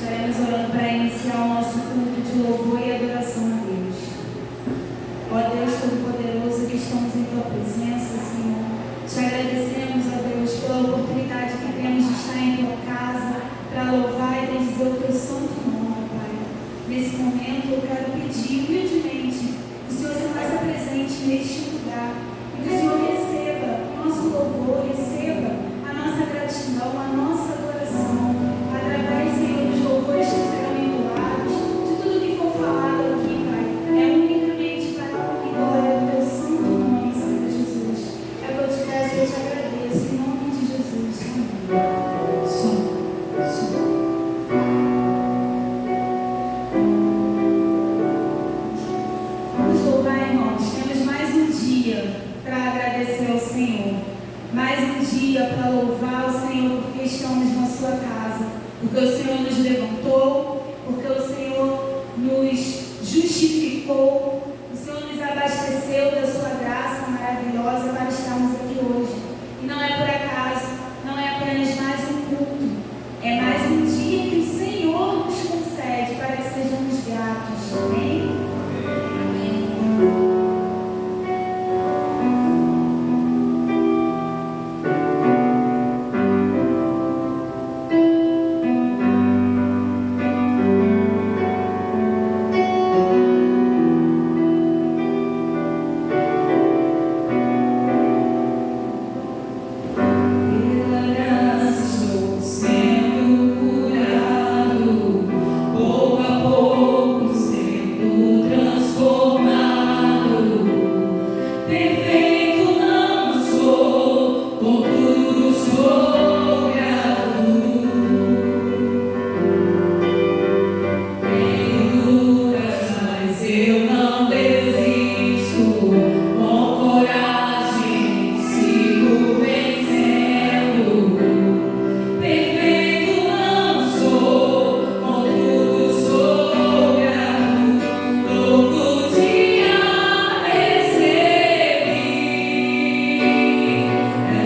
estaremos orando para iniciar o nosso culto de louvor e adoração a Deus. Ó Deus Todo-Poderoso, que estamos em Tua presença, Senhor. Te agradecemos, ó Deus, pela oportunidade que temos de estar em Tua casa para louvar e bendizer o Teu santo nome, Pai. Nesse momento eu quero pedir humildemente que o Senhor se faça presente neste lugar e que o Senhor receba o nosso louvor, receba a nossa gratidão, a nossa adoração, através, Senhor, dos louvores que serão entoados, de tudo que for falado aqui, Pai. É unicamente para a honra e glória do Teu santo nome, Senhor Jesus. É o que eu te peço e eu te agradeço, em nome de Jesus. Amém. Som. Vamos louvar, irmãos. Temos mais um dia para agradecer ao Senhor. Mais um dia para louvar o Senhor, porque estamos na sua casa, porque o Senhor nos levantou, porque o Senhor nos justificou, o Senhor nos abasteceu da sua graça maravilhosa para estarmos aqui hoje. E não é por acaso, não é apenas mais um culto, é mais um dia que o Senhor nos concede para que sejamos gratos. Amém? Amém.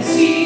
Sim.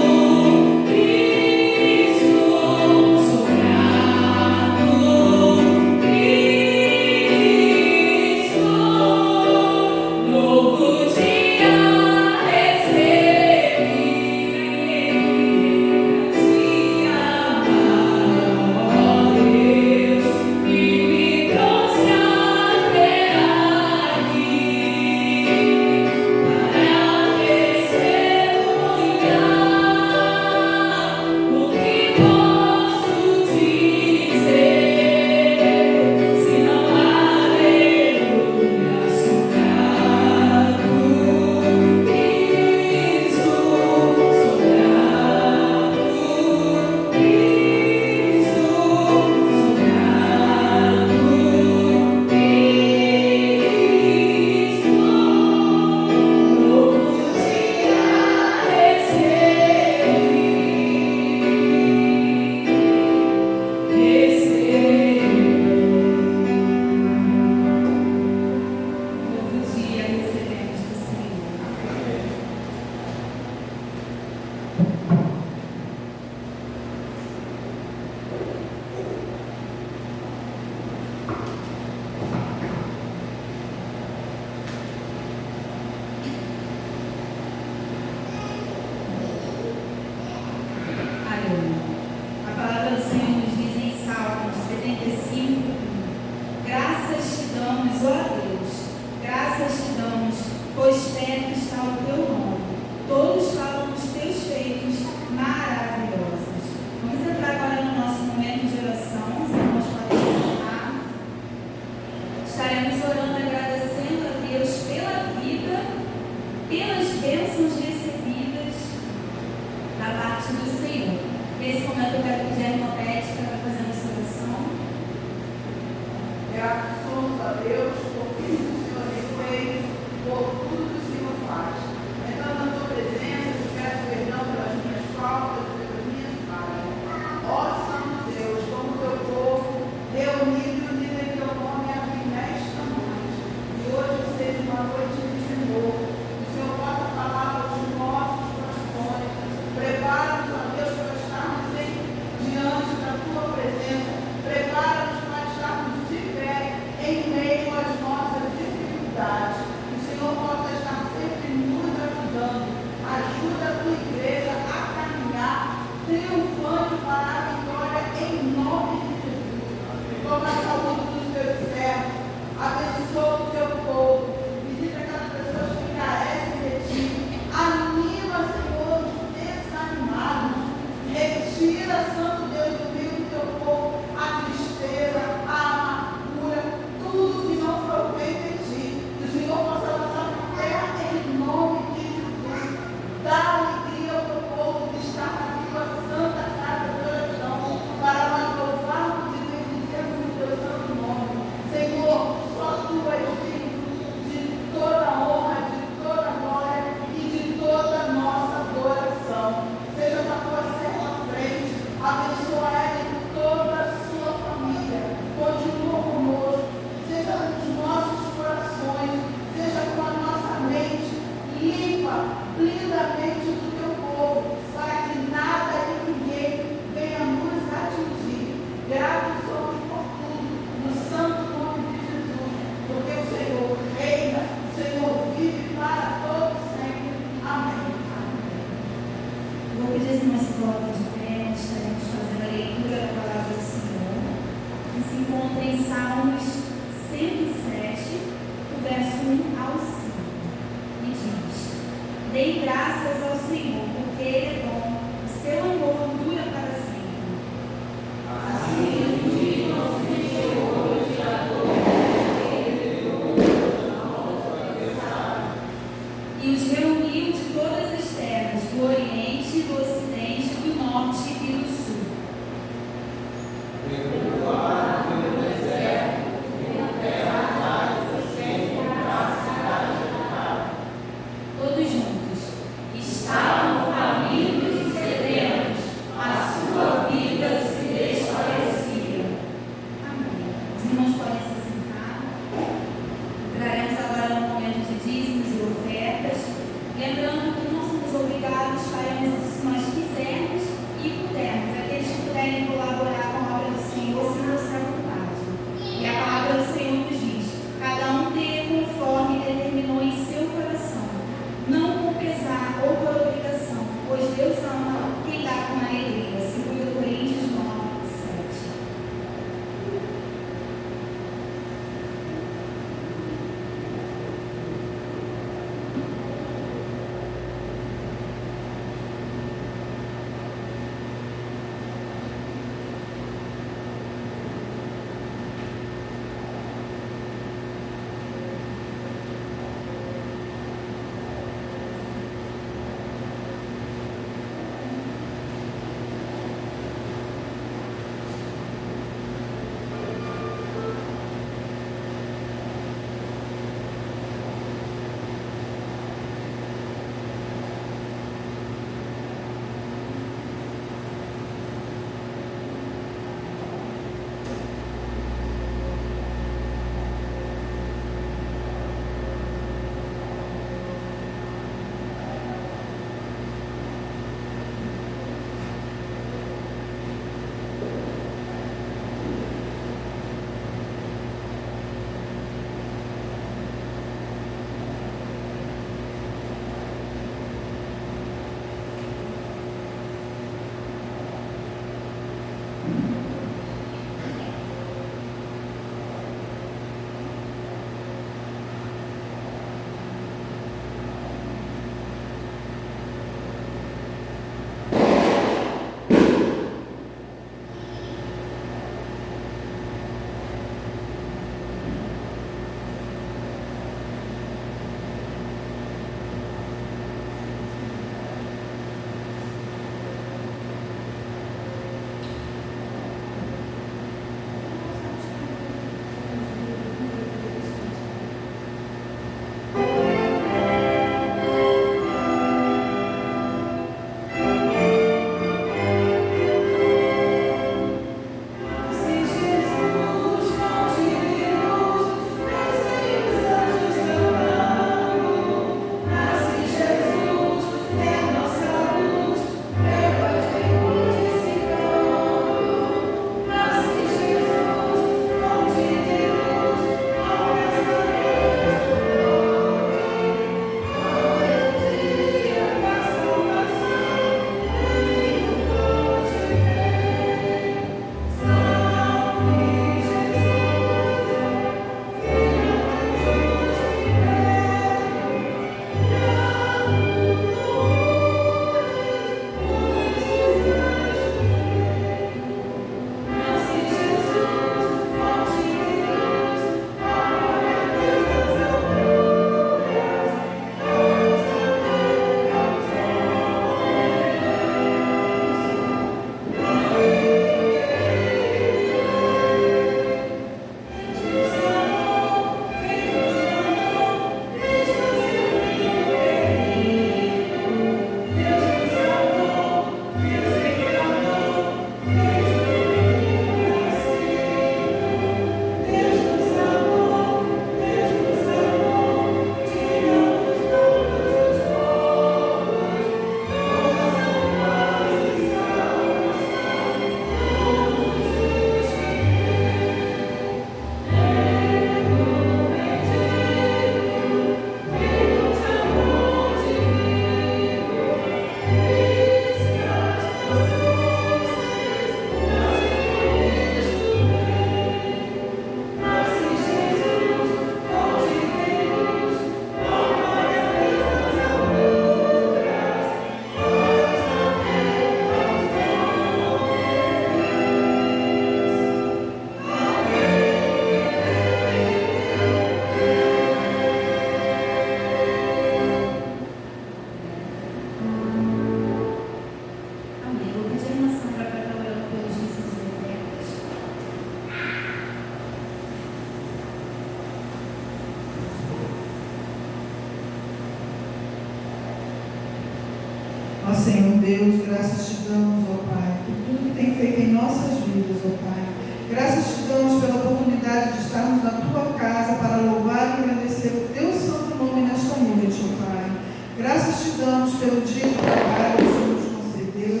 Ó Senhor Deus, graças te damos, ó Pai, por tudo que tem feito em nossas vidas, ó Pai. Graças te damos pela oportunidade de estarmos na tua casa para louvar e agradecer o teu santo nome nesta noite, ó Pai. Graças te damos pelo dia de trabalho que o Senhor nos concedeu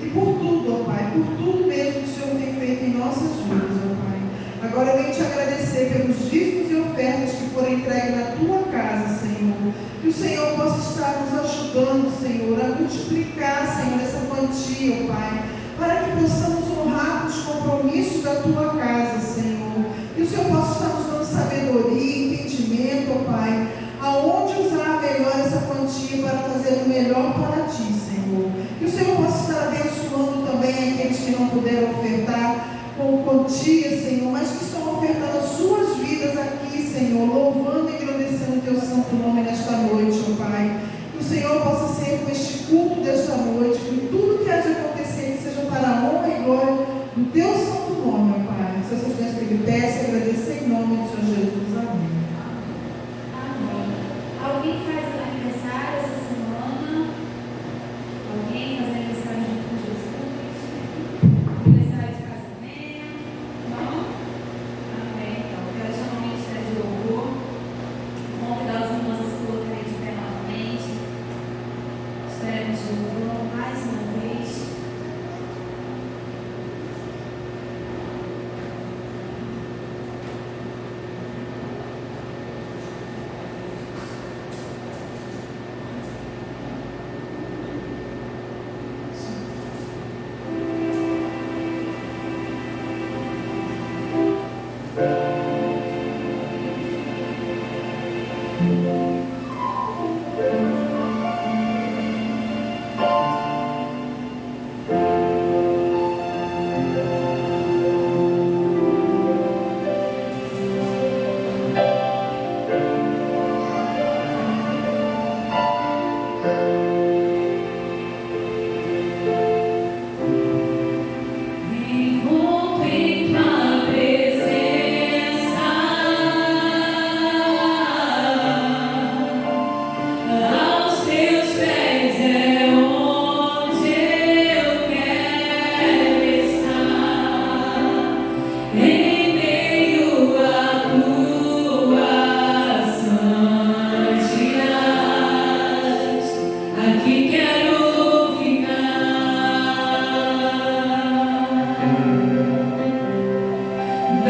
e por tudo, ó Pai, por tudo mesmo que o Senhor tem feito em nossas vidas, ó Pai. Agora eu venho te agradecer pelos dízimos e ofertas que foram entregues na tua casa, Senhor. Que o Senhor possa estar nos ajudando, Senhor, a multiplicar, Senhor, essa quantia, ó Pai, para que possamos honrar os compromissos da tua casa, Senhor. Que o Senhor possa estar nos dando sabedoria, entendimento, ó Pai, aonde usar melhor essa quantia para fazer o melhor para ti, Senhor. Que o Senhor possa estar abençoando também aqueles que não puderam ofertar com quantia, Senhor, mas que estão ofertando as suas vidas aqui, Senhor, louvando e agradecendo o teu santo nome nesta noite, ó Pai. Que o Senhor possa ser com este culto desta noite, que tudo que há de acontecer que seja para a honra e glória do teu santo nome, ó Pai. Se vocês puderem pedir, peça e agradecer em nome do Senhor Jesus. Amém. Amém. Alguém faz aniversário essa semana? Alguém faz aniversário junto com Jesus? Aniversário de casamento? Não? Amém. Então, quero chamar o ministério de louvor. Convidar os irmãos a se colocarem de pé novamente. Estaremos de louvor mais uma vez.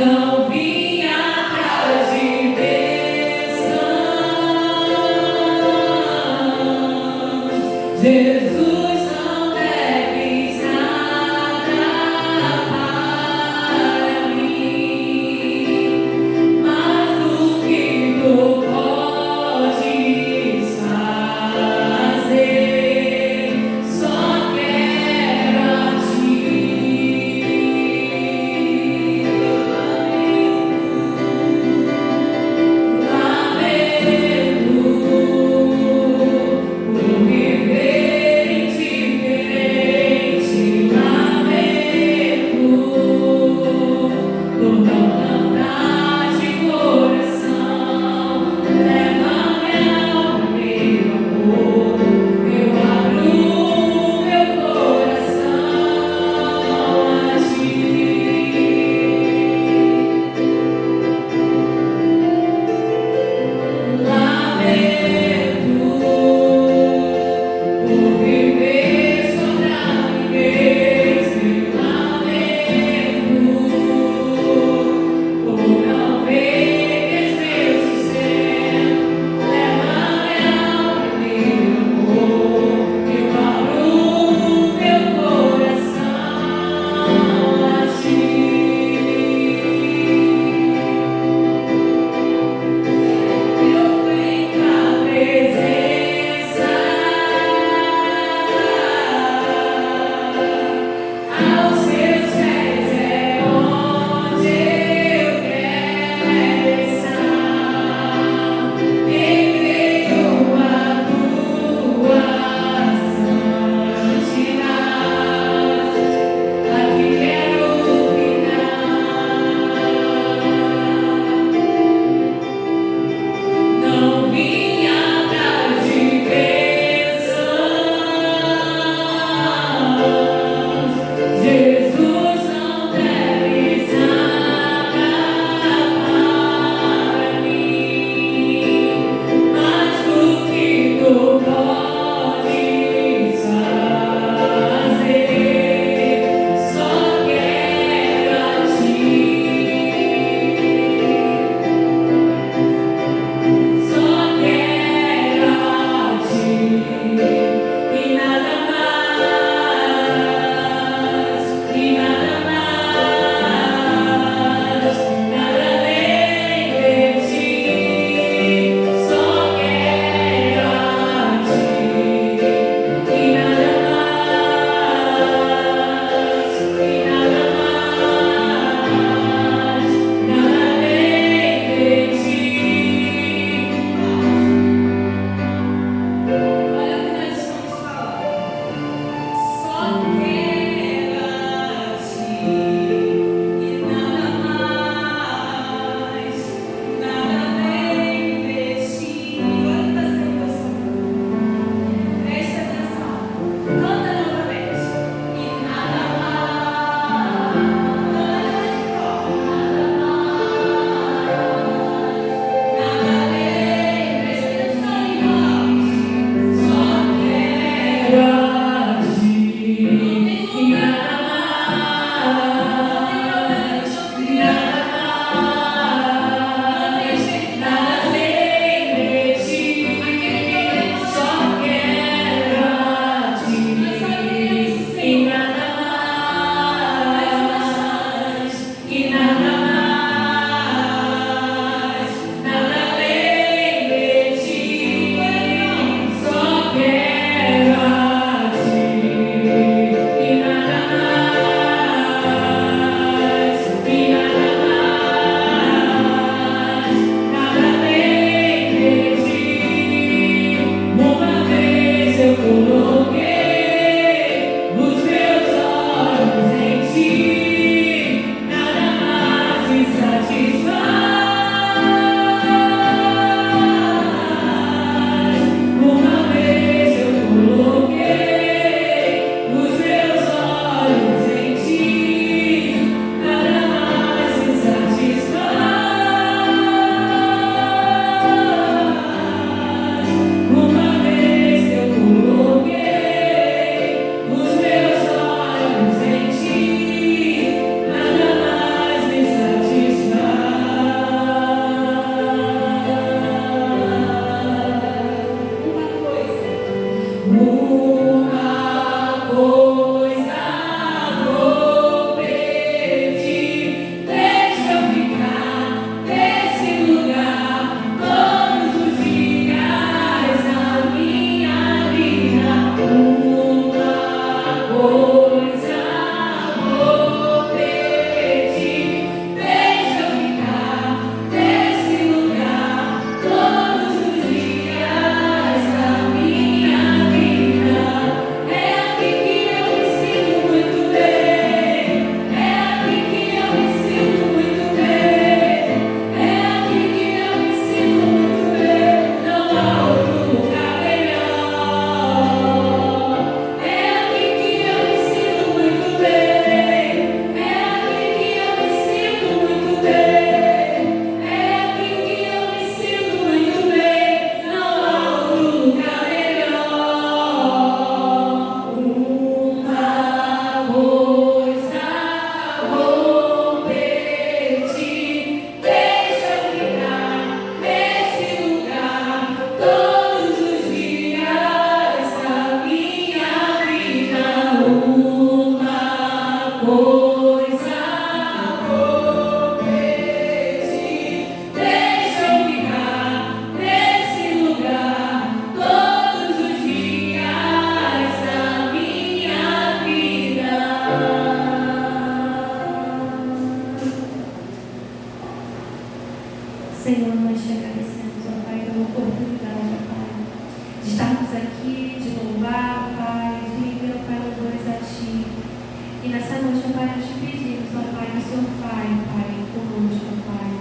Não vim atrás de bênçãos. Jesus, não deves nada para mim, mas o que tu podes fazer, só quero a ti. Senhor, nós te agradecemos, ó Pai, pela oportunidade, ó Pai, de estarmos aqui, de louvar, ó Pai, de render, ó Pai, louvores a Ti. E nessa noite, ó Pai, nós te pedimos, ó Pai, que o Senhor fale, Pai, conosco, ó Pai.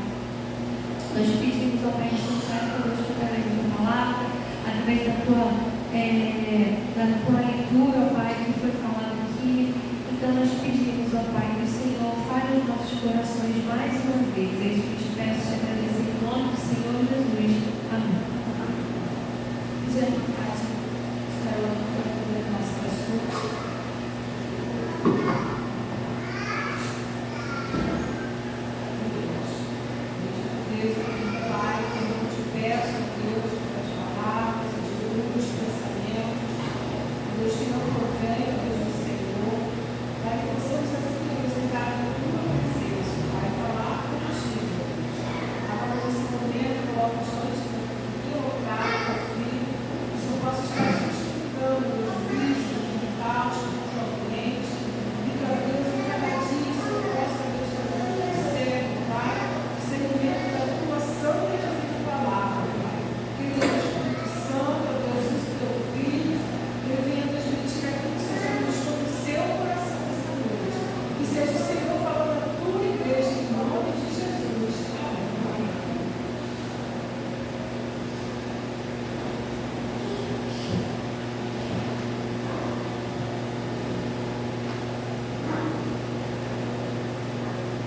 Nós te pedimos, ó Pai, que o Senhor fale conosco através da Tua palavra, através da Tua leitura, ó Pai, que foi falado aqui. Então nós te pedimos, ó Pai, que o Senhor fale nos nossos corações mais uma vez. É isso que eu te peço, te agradecer em nome do Senhor Jesus. Amém. Diante do Pai, Senhor, para nosso pastor. Deus, Pai, eu te peço, Deus, pelas palavras, atitudes, pensamentos, Deus que não provém, Deus do Senhor, para que possamos assim representar a tua presença, Pai, falar contigo, Deus. Agora, nesse momento, coloco diante do teu local, do filho, que o Senhor possa estar justificando o meu físico, mental, espiritualmente, e para Deus, em cada dia, o Senhor possa, Deus, estar dando certo, Pai, segmento da tua santa e divina palavra, Pai. Que o Espírito Santo, ó Deus, use o teu filho, que ele venha transmitir aquilo que seja justo no seu coração nessa noite. Que seja o Senhor falando a tua igreja, em nome de Jesus. Amém.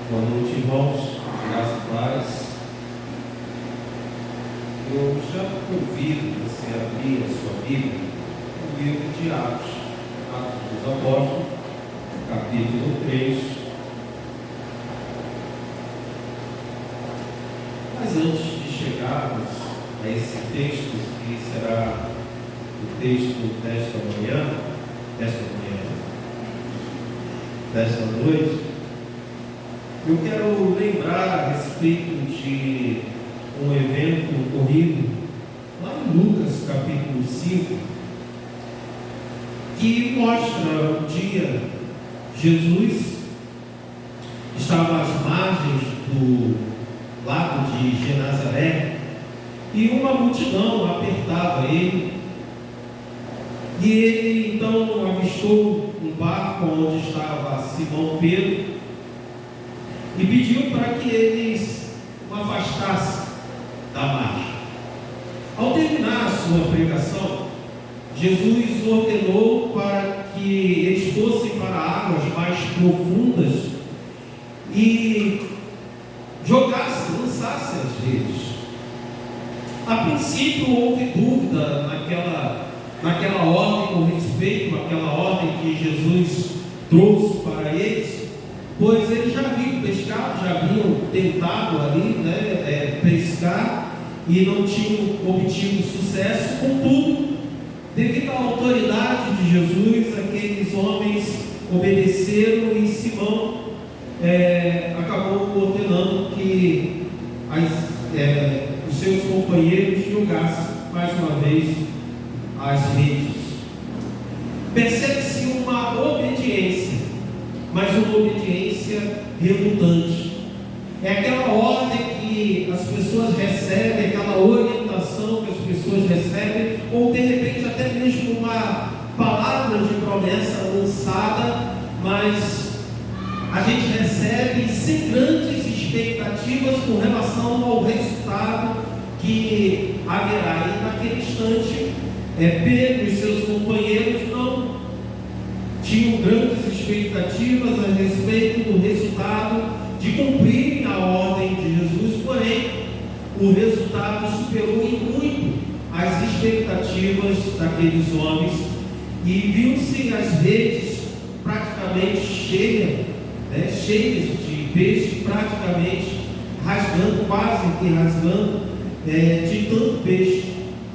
Boa noite, irmãos. Graça e paz. Eu já convido você a abrir a sua Bíblia no livro de Atos, Atos dos Apóstolos, capítulo 3. Mas antes de chegarmos a esse texto, que será o texto desta noite, eu quero lembrar a respeito de um evento ocorrido lá em Lucas capítulo 5, que mostra um dia Jesus estava às margens do lago de Genazaré e uma multidão apertava ele, e ele então avistou um barco onde estava Simão Pedro e pediu para que eles o afastassem da margem. Ao terminar a sua pregação, Jesus ordenou para que eles fossem para águas mais profundas e jogassem, lançassem as redes. A princípio houve dúvida naquela ordem com respeito àquela ordem que Jesus trouxe para eles, pois eles já haviam pescado, já haviam tentado ali, pescar e não tinham obtido sucesso. Contudo, devido à autoridade de Jesus, aqueles homens obedeceram e Simão acabou ordenando que os seus companheiros jogassem mais uma vez as redes. Percebe-se uma obediência, mas uma obediência redundante. É aquela ordem que as pessoas recebem, aquela orientação que as pessoas recebem, ou de repente até mesmo uma palavra de promessa lançada, mas a gente recebe sem grandes expectativas com relação ao resultado que haverá. E naquele instante, Pedro e seus companheiros não tinham grandes expectativas a respeito do resultado de cumprirem a ordem de Jesus, porém o resultado superou em muito as expectativas daqueles homens, e viu-se as redes praticamente cheias de peixe, praticamente rasgando, quase que rasgando, de tanto peixe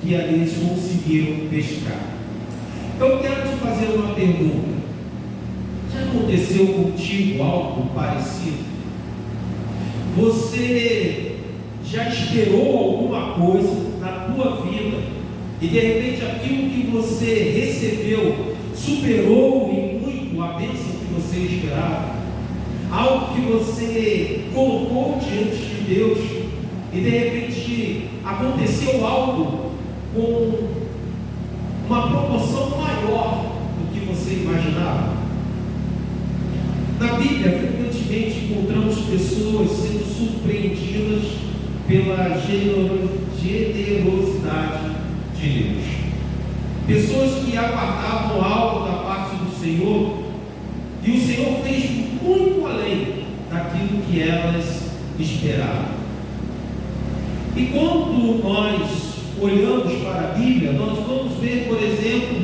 que ali eles conseguiram pescar. Eu quero te fazer uma pergunta. Já aconteceu contigo algo parecido? Você já esperou alguma coisa na tua vida e de repente aquilo que você recebeu superou em muito a bênção que você esperava? Algo que você colocou diante de Deus e de repente aconteceu algo com uma proporção maior do que você imaginava. Na Bíblia, frequentemente encontramos pessoas sendo surpreendidas pela generosidade de Deus. Pessoas que aguardavam algo da parte do Senhor, e o Senhor fez muito além daquilo que elas esperavam. E quando nós olhamos para a Bíblia, nós vamos ver, por exemplo,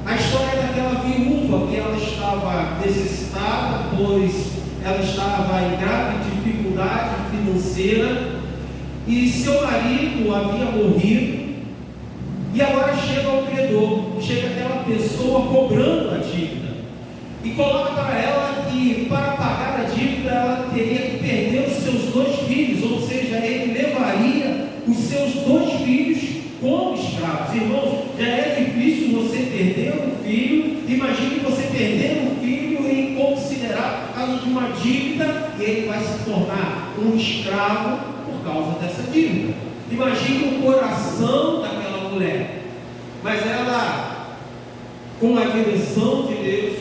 a história daquela viúva que ela estava necessitada, pois ela estava em grave dificuldade financeira e seu marido havia morrido, e agora chega o credor, chega aquela pessoa cobrando a dívida e coloca para ela que para pagar a dívida ela teria que perder os seus 2 filhos, ou seja, ele levaria os seus 2 filhos como escravos. Irmãos, já é difícil você perder um filho, imagine você perder um filho e considerar por causa de uma dívida, e ele vai se tornar um escravo por causa dessa dívida. Imagine o coração daquela mulher. Mas ela, com a direção de Deus,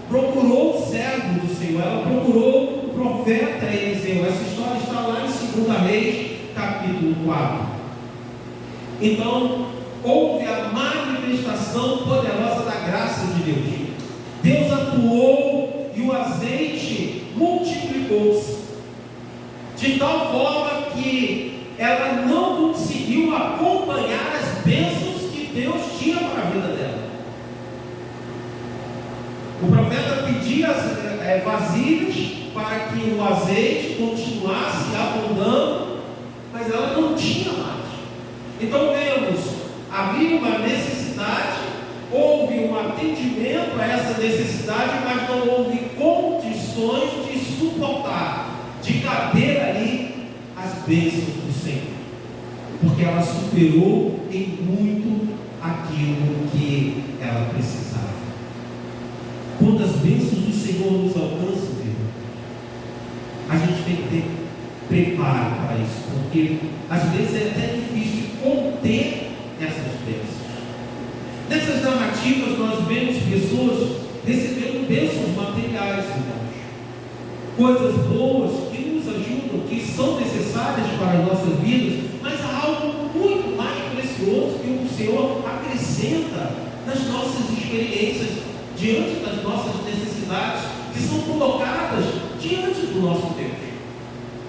procurou o servo do Senhor, ela procurou o profeta Eliseu. Essa história está lá em 2 Reis, capítulo 4. Então, houve a manifestação poderosa da graça de Deus. Deus atuou e o azeite multiplicou-se, de tal forma que ela não conseguiu acompanhar as bênçãos que Deus tinha para a vida dela. O profeta pedia as vasilhas para que o azeite continuasse abundando, mas ela não tinha mais. Então vemos, havia uma necessidade, houve um atendimento a essa necessidade, mas não houve condições de suportar, de caber ali as bênçãos do Senhor, porque ela superou em muito aquilo que ela precisava. Quando as bênçãos do Senhor nos alcançam, a gente tem que ter preparo para isso, porque às vezes é até difícil conter essas bênçãos. Nessas narrativas nós vemos pessoas recebendo bênçãos materiais, irmãos, coisas boas que nos ajudam, que são necessárias para as nossas vidas, mas há algo muito mais precioso que o Senhor acrescenta nas nossas experiências, diante das nossas necessidades, que são colocadas diante do nosso Deus.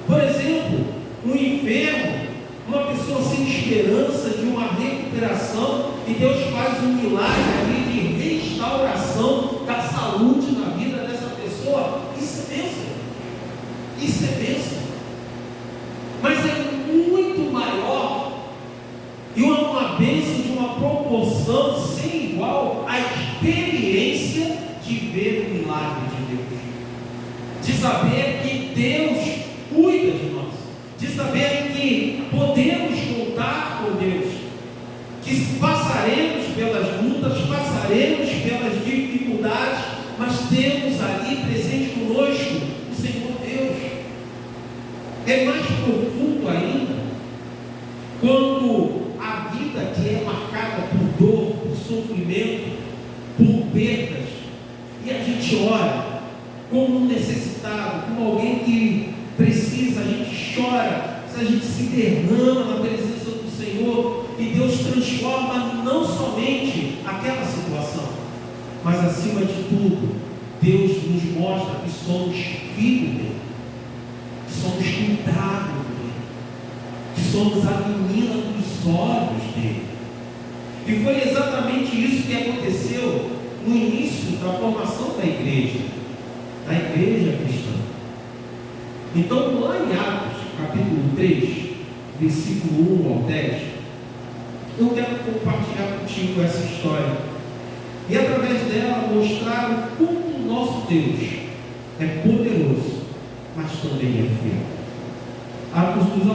Por exemplo, um enfermo, uma pessoa sem esperança de uma recuperação, e Deus faz um milagre ali de restauração da saúde na vida dessa pessoa. Isso é bênção. Isso é bênção. Mas é muito maior e uma bênção de uma proporção sem igual à experiência de ver o milagre de Deus, de saber que Deus cuida de nós, de saber que podemos contar com Deus, que passaremos pelas lutas, passaremos pelas dificuldades, mas temos ali presente conosco o Senhor Deus. É mais profundo ainda quando a vida que é marcada por dor, por sofrimento, por perdas, e a gente ora como um necessitado, como alguém que precisa, a gente chora, a gente se derrama na presença do Senhor, e Deus transforma não somente aquela situação, mas acima de tudo, Deus nos mostra que somos filhos dele, que somos cuidados dele, que somos a menina dos olhos dele. E foi exatamente isso que aconteceu no início da formação da igreja cristã. Então, lá em Atos, capítulo 3, versículo 1 ao 10, eu quero compartilhar contigo essa história e, através dela, mostrar como o nosso Deus é poderoso, mas também é fiel. Atos dos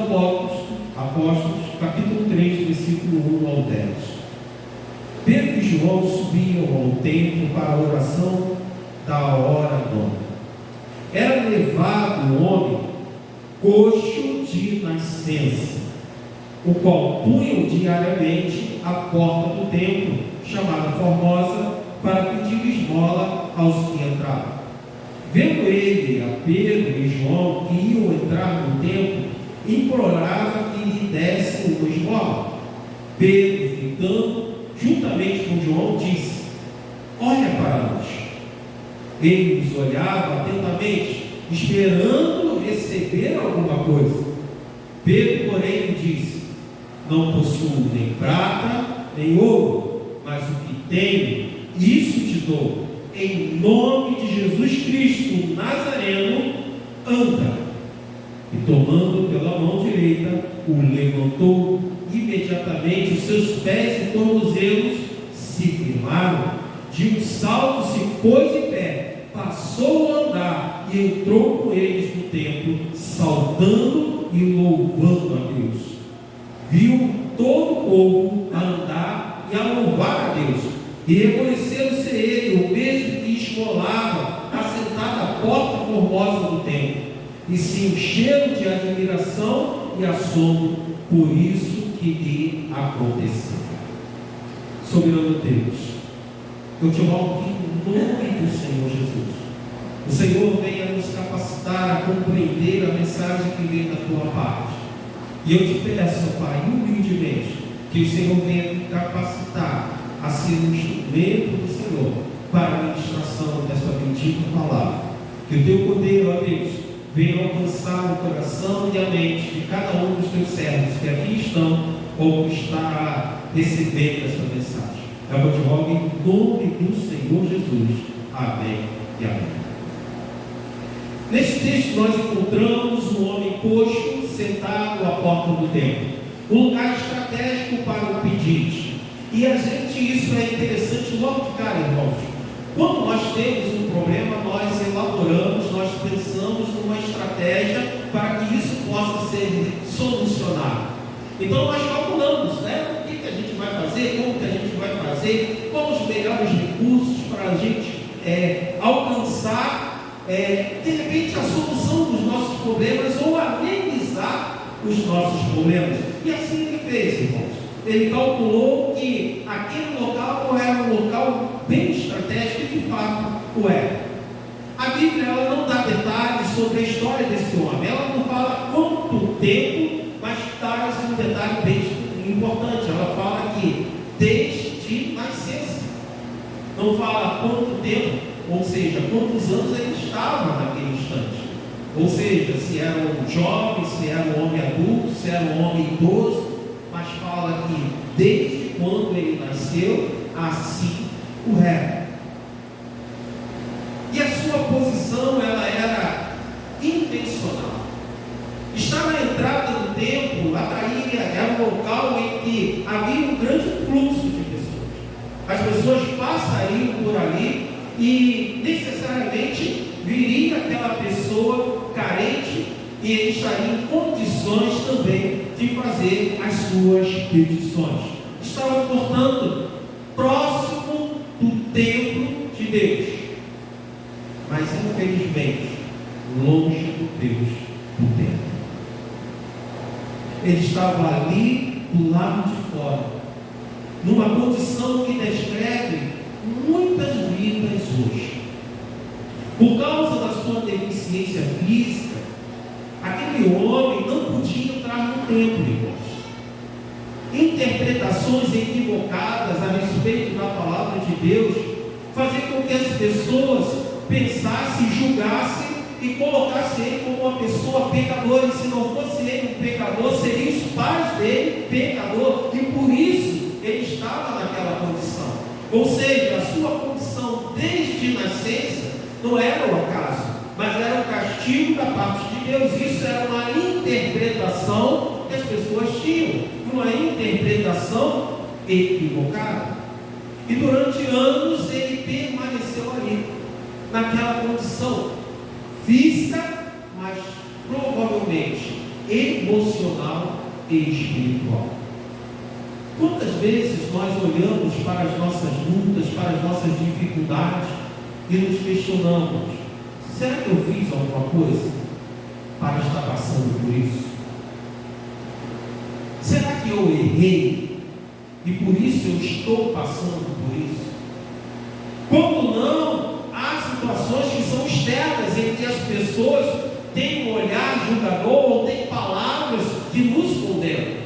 Apóstolos, capítulo 3, versículo 1 ao 10. Pedro e João subiam ao templo para a oração da hora nona. Era levado um homem coxo de nascença, o qual punham diariamente à porta do templo, chamada Formosa, para pedir esmola aos que entravam. Vendo ele a Pedro e João que iam entrar no templo, implorava que lhe dessem uma esmola. Pedro, fitando, juntamente com João, disse: olha para nós. Ele os olhava atentamente, esperando receber alguma coisa. Pedro, porém, lhe disse: não possuo nem prata, nem ouro, mas o que tenho, isso te dou. Em nome de Jesus Cristo, Nazareno, anda. E tomando pela mão direita, o levantou. Imediatamente os seus pés e tornozelos se firmaram. De um salto se pôs em pé, passou a andar e entrou com eles no templo, saltando e louvando a Deus. Viu todo o povo a andar e a louvar a Deus, e reconheceram ser ele o mesmo que esmolava, assentado à porta formosa do templo, e se encheram de admiração e assombro por isso que lhe aconteceu. Soberano Deus, eu te rogo que, em nome do Senhor Jesus, o Senhor venha nos capacitar a compreender a mensagem que vem da tua parte. E eu te peço, Pai, humildemente, que o Senhor venha me capacitar a ser um instrumento do Senhor para a ministração desta bendita palavra. Que o teu poder, ó Deus, venha alcançar o coração e a mente de cada um dos teus servos que aqui estão ou que está recebendo esta mensagem. Eu te rogo em nome do Senhor Jesus. Amém e amém. Neste texto nós encontramos um homem coxo sentado à porta do templo, um lugar estratégico para o pedinte. E a gente, isso é interessante logo de cara, irmãos. Quando nós temos um problema, nós elaboramos, nós pensamos numa estratégia para que isso possa ser solucionado. Então nós calculamos, né? O que a gente vai fazer, como que a gente vai fazer, quais os melhores recursos para a gente alcançar de repente a solução dos nossos problemas ou amenizar os nossos problemas. E assim ele fez, irmãos. Ele calculou que aquele local era um local bem estratégico e de fato o é. A Bíblia ela não dá detalhes sobre a história desse homem. Ela não fala quanto tempo, mas traz um detalhe bem importante. Ela fala que desde nascença. Não fala quanto tempo, ou seja, quantos anos ele estava naquele instante. Ou seja, se era um jovem, se era um homem adulto, se era um homem idoso, mas fala que desde quando ele nasceu, assim o era. E a sua posição ela era intencional. Estar na entrada do templo era um local em que havia um grande fluxo de pessoas. As pessoas passariam por ali e necessariamente viria aquela pessoa carente e ele estaria em condições também de fazer as suas petições. Estava, portanto, próximo do templo de Deus, mas infelizmente longe do Deus do templo. Ele estava ali do lado de fora, numa condição que descreve muitas vidas hoje. Por causa da sua deficiência física, aquele homem não podia entrar no templo, irmãos. Interpretações equivocadas a respeito da palavra de Deus faziam com que as pessoas pensassem, julgassem e colocassem ele como uma pessoa pecadora, e se não fosse ele um pecador, seriam os pais dele pecador, e por isso ele estava naquela condição. Ou seja, a sua condição desde nascença não era o acaso, mas era o castigo da parte de Deus. Isso era uma interpretação que as pessoas tinham, uma interpretação equivocada. E durante anos ele permaneceu ali, naquela condição física, mas provavelmente emocional e espiritual. Quantas vezes nós olhamos para as nossas lutas, para as nossas dificuldades e nos questionamos: será que eu fiz alguma coisa para estar passando isso? Será que eu errei e por isso eu estou passando por isso? Quando não, há situações que são externas em que as pessoas têm um olhar julgador ou têm palavras que nos condenam.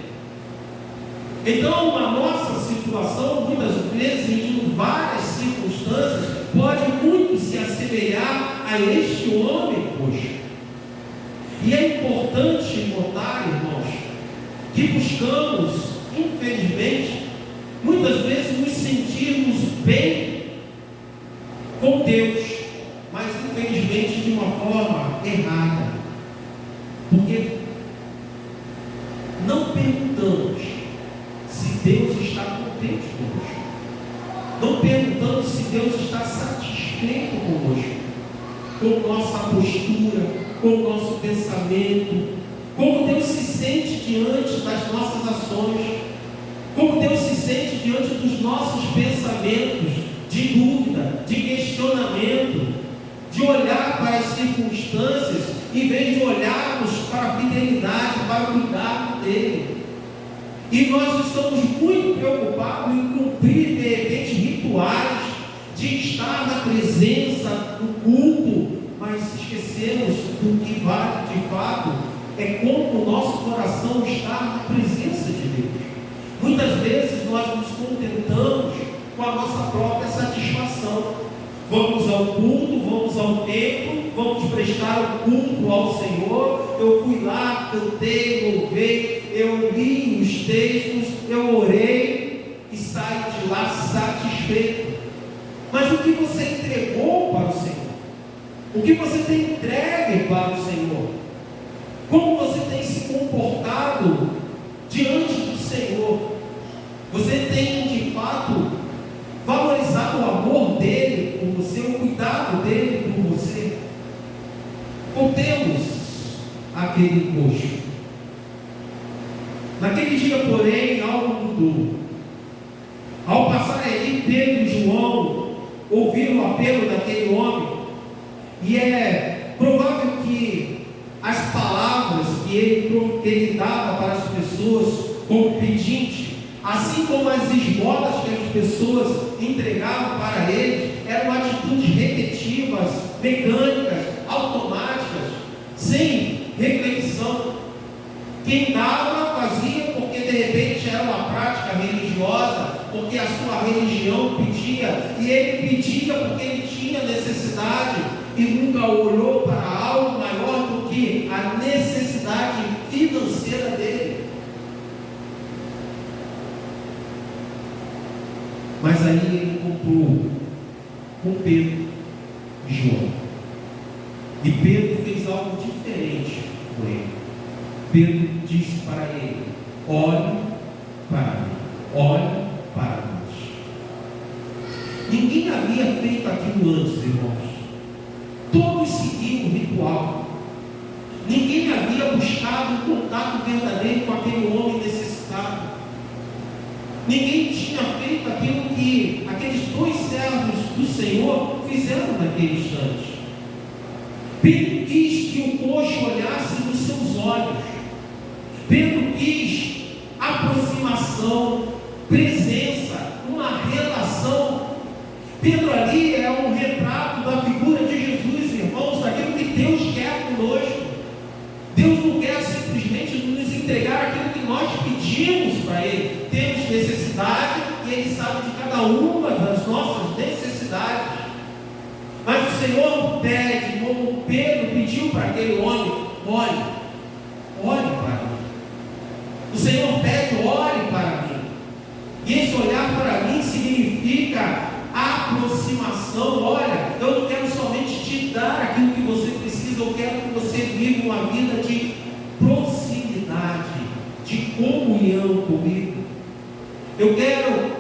Então, a nossa situação, muitas vezes, em várias circunstâncias, pode muito se assemelhar a este homem hoje. E é importante notar, irmãos, que buscamos, infelizmente, muitas vezes nos sentirmos bem com Deus, mas infelizmente de uma forma errada. Porque não perguntamos se Deus está contente conosco. Não perguntamos se Deus está satisfeito conosco, com nossa postura, com nosso pensamento, como Deus se sente diante das nossas ações, como Deus se sente diante dos nossos pensamentos, de dúvida, de questionamento, de olhar para as circunstâncias, em vez de olharmos para a fidelidade, para o cuidado dele. E nós estamos muito preocupados em cumprir, de repente, rituais, de estar na presença, no culto, mas esquecemos do que vale de fato, é como o nosso coração está na presença de Deus. Muitas vezes nós nos contentamos com a nossa própria satisfação. Vamos ao culto, vamos ao templo, vamos prestar o culto ao Senhor. Eu fui lá, cantei, louvei, eu li os textos, eu orei e saio de lá satisfeito. Mas o que você entregou para o Senhor? O que você tem entregue para o Senhor? Como você tem se comportado diante do Senhor? Você tem de fato valorizado o amor dele por você, o cuidado dele por você? Contemos aquele encosto. Naquele dia, porém, algo mudou. Ao passar ali, Pedro e João ouviram o apelo daquele homem, e é provável que as palavras que ele dava para as pessoas como pedinte, assim como as esmolas que as pessoas entregavam para ele, eram atitudes repetitivas, mecânicas, automáticas, sem reflexão. Quem dava, fazia porque de repente era uma prática religiosa, porque a sua religião pedia, e ele pedia porque ele tinha necessidade, e nunca olhou para algo maior do que a necessidade financeira dele. Mas aí ele encontrou com Pedro e João. E Pedro fez algo diferente com ele. Pedro disse para ele: olhe para mim, olhe para nós. Ninguém havia feito aquilo antes, irmãos. Todos seguiam o ritual. Ninguém havia buscado um contato verdadeiro com aquele homem necessitado. Ninguém tinha feito aquilo que aqueles dois servos do Senhor fizeram naquele instante. Pedro quis que o coxo olhasse nos seus olhos. Pedro quis aproximação, presença, uma relação. Pedro ali é um retrato da figura de Jesus, irmãos, daquilo que Deus quer conosco. Deus não quer simplesmente nos entregar aquilo que nós pedimos para Ele. Temos necessidade e Ele sabe de cada uma das nossas necessidades. Mas o Senhor pede, como Pedro pediu para aquele homem: olhe para mim. O Senhor pede: olhe para mim. E esse olhar para mim significa aproximação. Olha, eu não quero somente te dar aquilo que você precisa, eu quero que você viva uma vida de proximidade, de comunhão comigo. Eu quero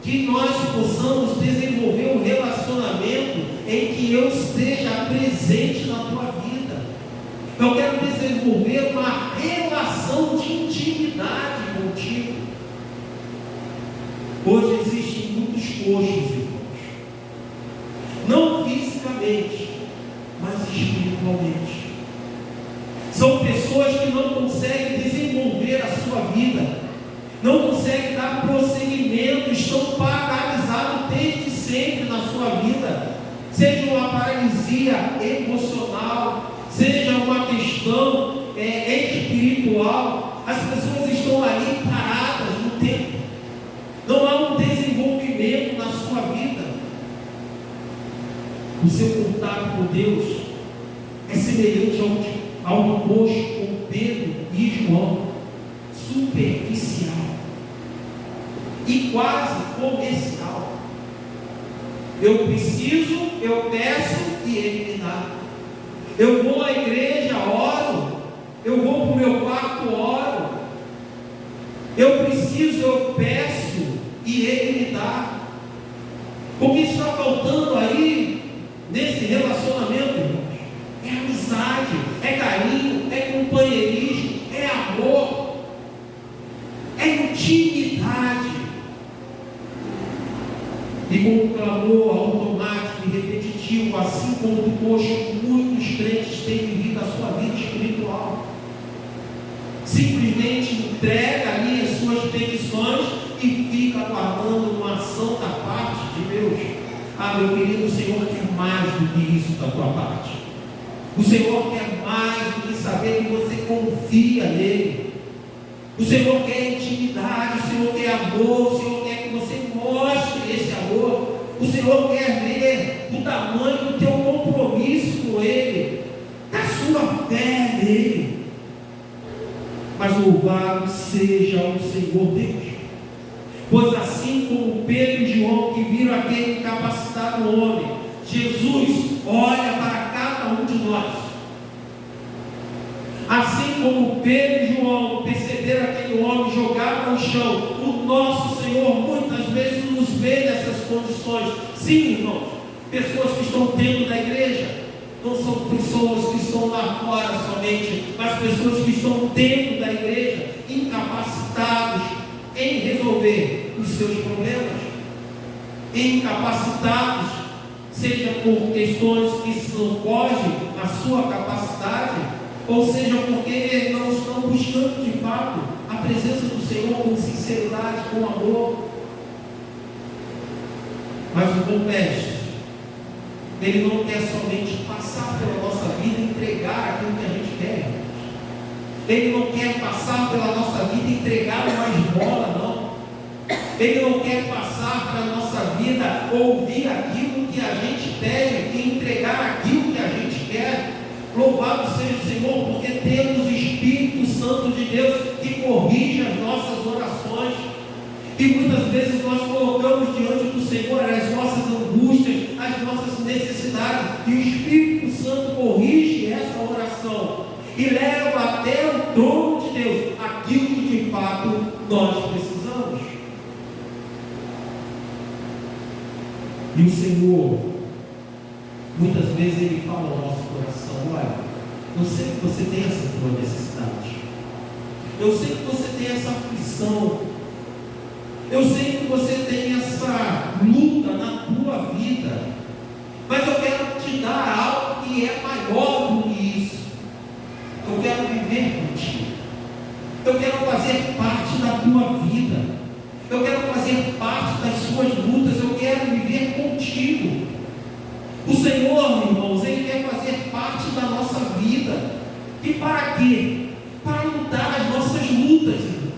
que nós possamos desenvolver um relacionamento em que eu esteja presente na tua vida. Eu quero desenvolver uma relação de intimidade contigo. Hoje existem muitos coxos, irmãos, não fisicamente, mas espiritualmente. São pessoas que não conseguem desenvolver a sua vida, não conseguem dar prosseguimento, estão paralisados desde sempre na sua vida, seja uma paralisia emocional, seja uma questão espiritual. As pessoas estão ali paradas no tempo, não há um desenvolvimento na sua vida. O seu contato com Deus é semelhante ao oposto com Pedro e João, superficial e quase comercial. Eu preciso, eu peço e Ele me dá. Eu vou à igreja, oro. Eu vou para o meu quarto, oro. Eu preciso, eu peço e Ele me dá. O que está faltando aí nesse relacionamento, irmãos, é amizade, é carinho, é companheirismo, é amor, é intimidade. E com um clamor automático e repetitivo, assim como hoje muitos crentes têm vivido a sua vida espiritual, simplesmente entrega ali as suas petições e fica aguardando uma ação da parte de Deus. Ah, meu querido, o Senhor quer mais do que isso da tua parte. O Senhor quer mais do que saber que você confia nele. O Senhor quer intimidade, o Senhor quer amor, o Senhor quer que você mostre esse amor. O Senhor quer ver o tamanho do teu compromisso com Ele, da sua fé nele. Mas louvado seja o Senhor Deus, pois assim como Pedro e João que viram aquele incapacitado homem, Jesus olha para cada um de nós. Assim como Pedro e João perceberam aquele homem jogado no chão, o nosso Senhor muitas vezes nos vê nessas condições. Sim, irmãos, pessoas que estão dentro da igreja, não são pessoas que estão lá fora somente, mas pessoas que estão dentro da igreja, incapacitados em resolver os seus problemas, incapacitados, seja por questões que não fogem à sua capacidade, ou seja, porque não estão buscando de fato a presença do Senhor com sinceridade, com amor. Mas o bom mestre, ele não quer somente passar pela nossa vida e entregar aquilo que a gente quer. Ele não quer passar pela nossa vida e entregar uma esmola, não. Ele não quer passar pela nossa vida, ouvir aquilo que a gente pede e entregar aquilo que a gente quer. Louvado seja o Senhor, porque temos o Espírito Santo de Deus que corrige as nossas orações. E muitas vezes nós colocamos diante do Senhor as nossas angústias, as nossas necessidades, e o Espírito Santo corrige essa oração e leva até o trono de Deus aquilo que de fato nós precisamos. E o Senhor, muitas vezes Ele fala ao nosso coração: olha, eu sei que você tem essa tua necessidade, eu sei que você tem essa aflição, eu sei que você tem essa luta na tua vida, mas eu quero te dar algo que é maior do que isso. Eu quero viver contigo, eu quero fazer parte da tua vida, eu quero fazer parte das suas lutas, eu quero viver contigo. O Senhor, irmãos, Ele quer fazer parte da nossa vida. E para quê? Para lutar as nossas lutas, irmãos.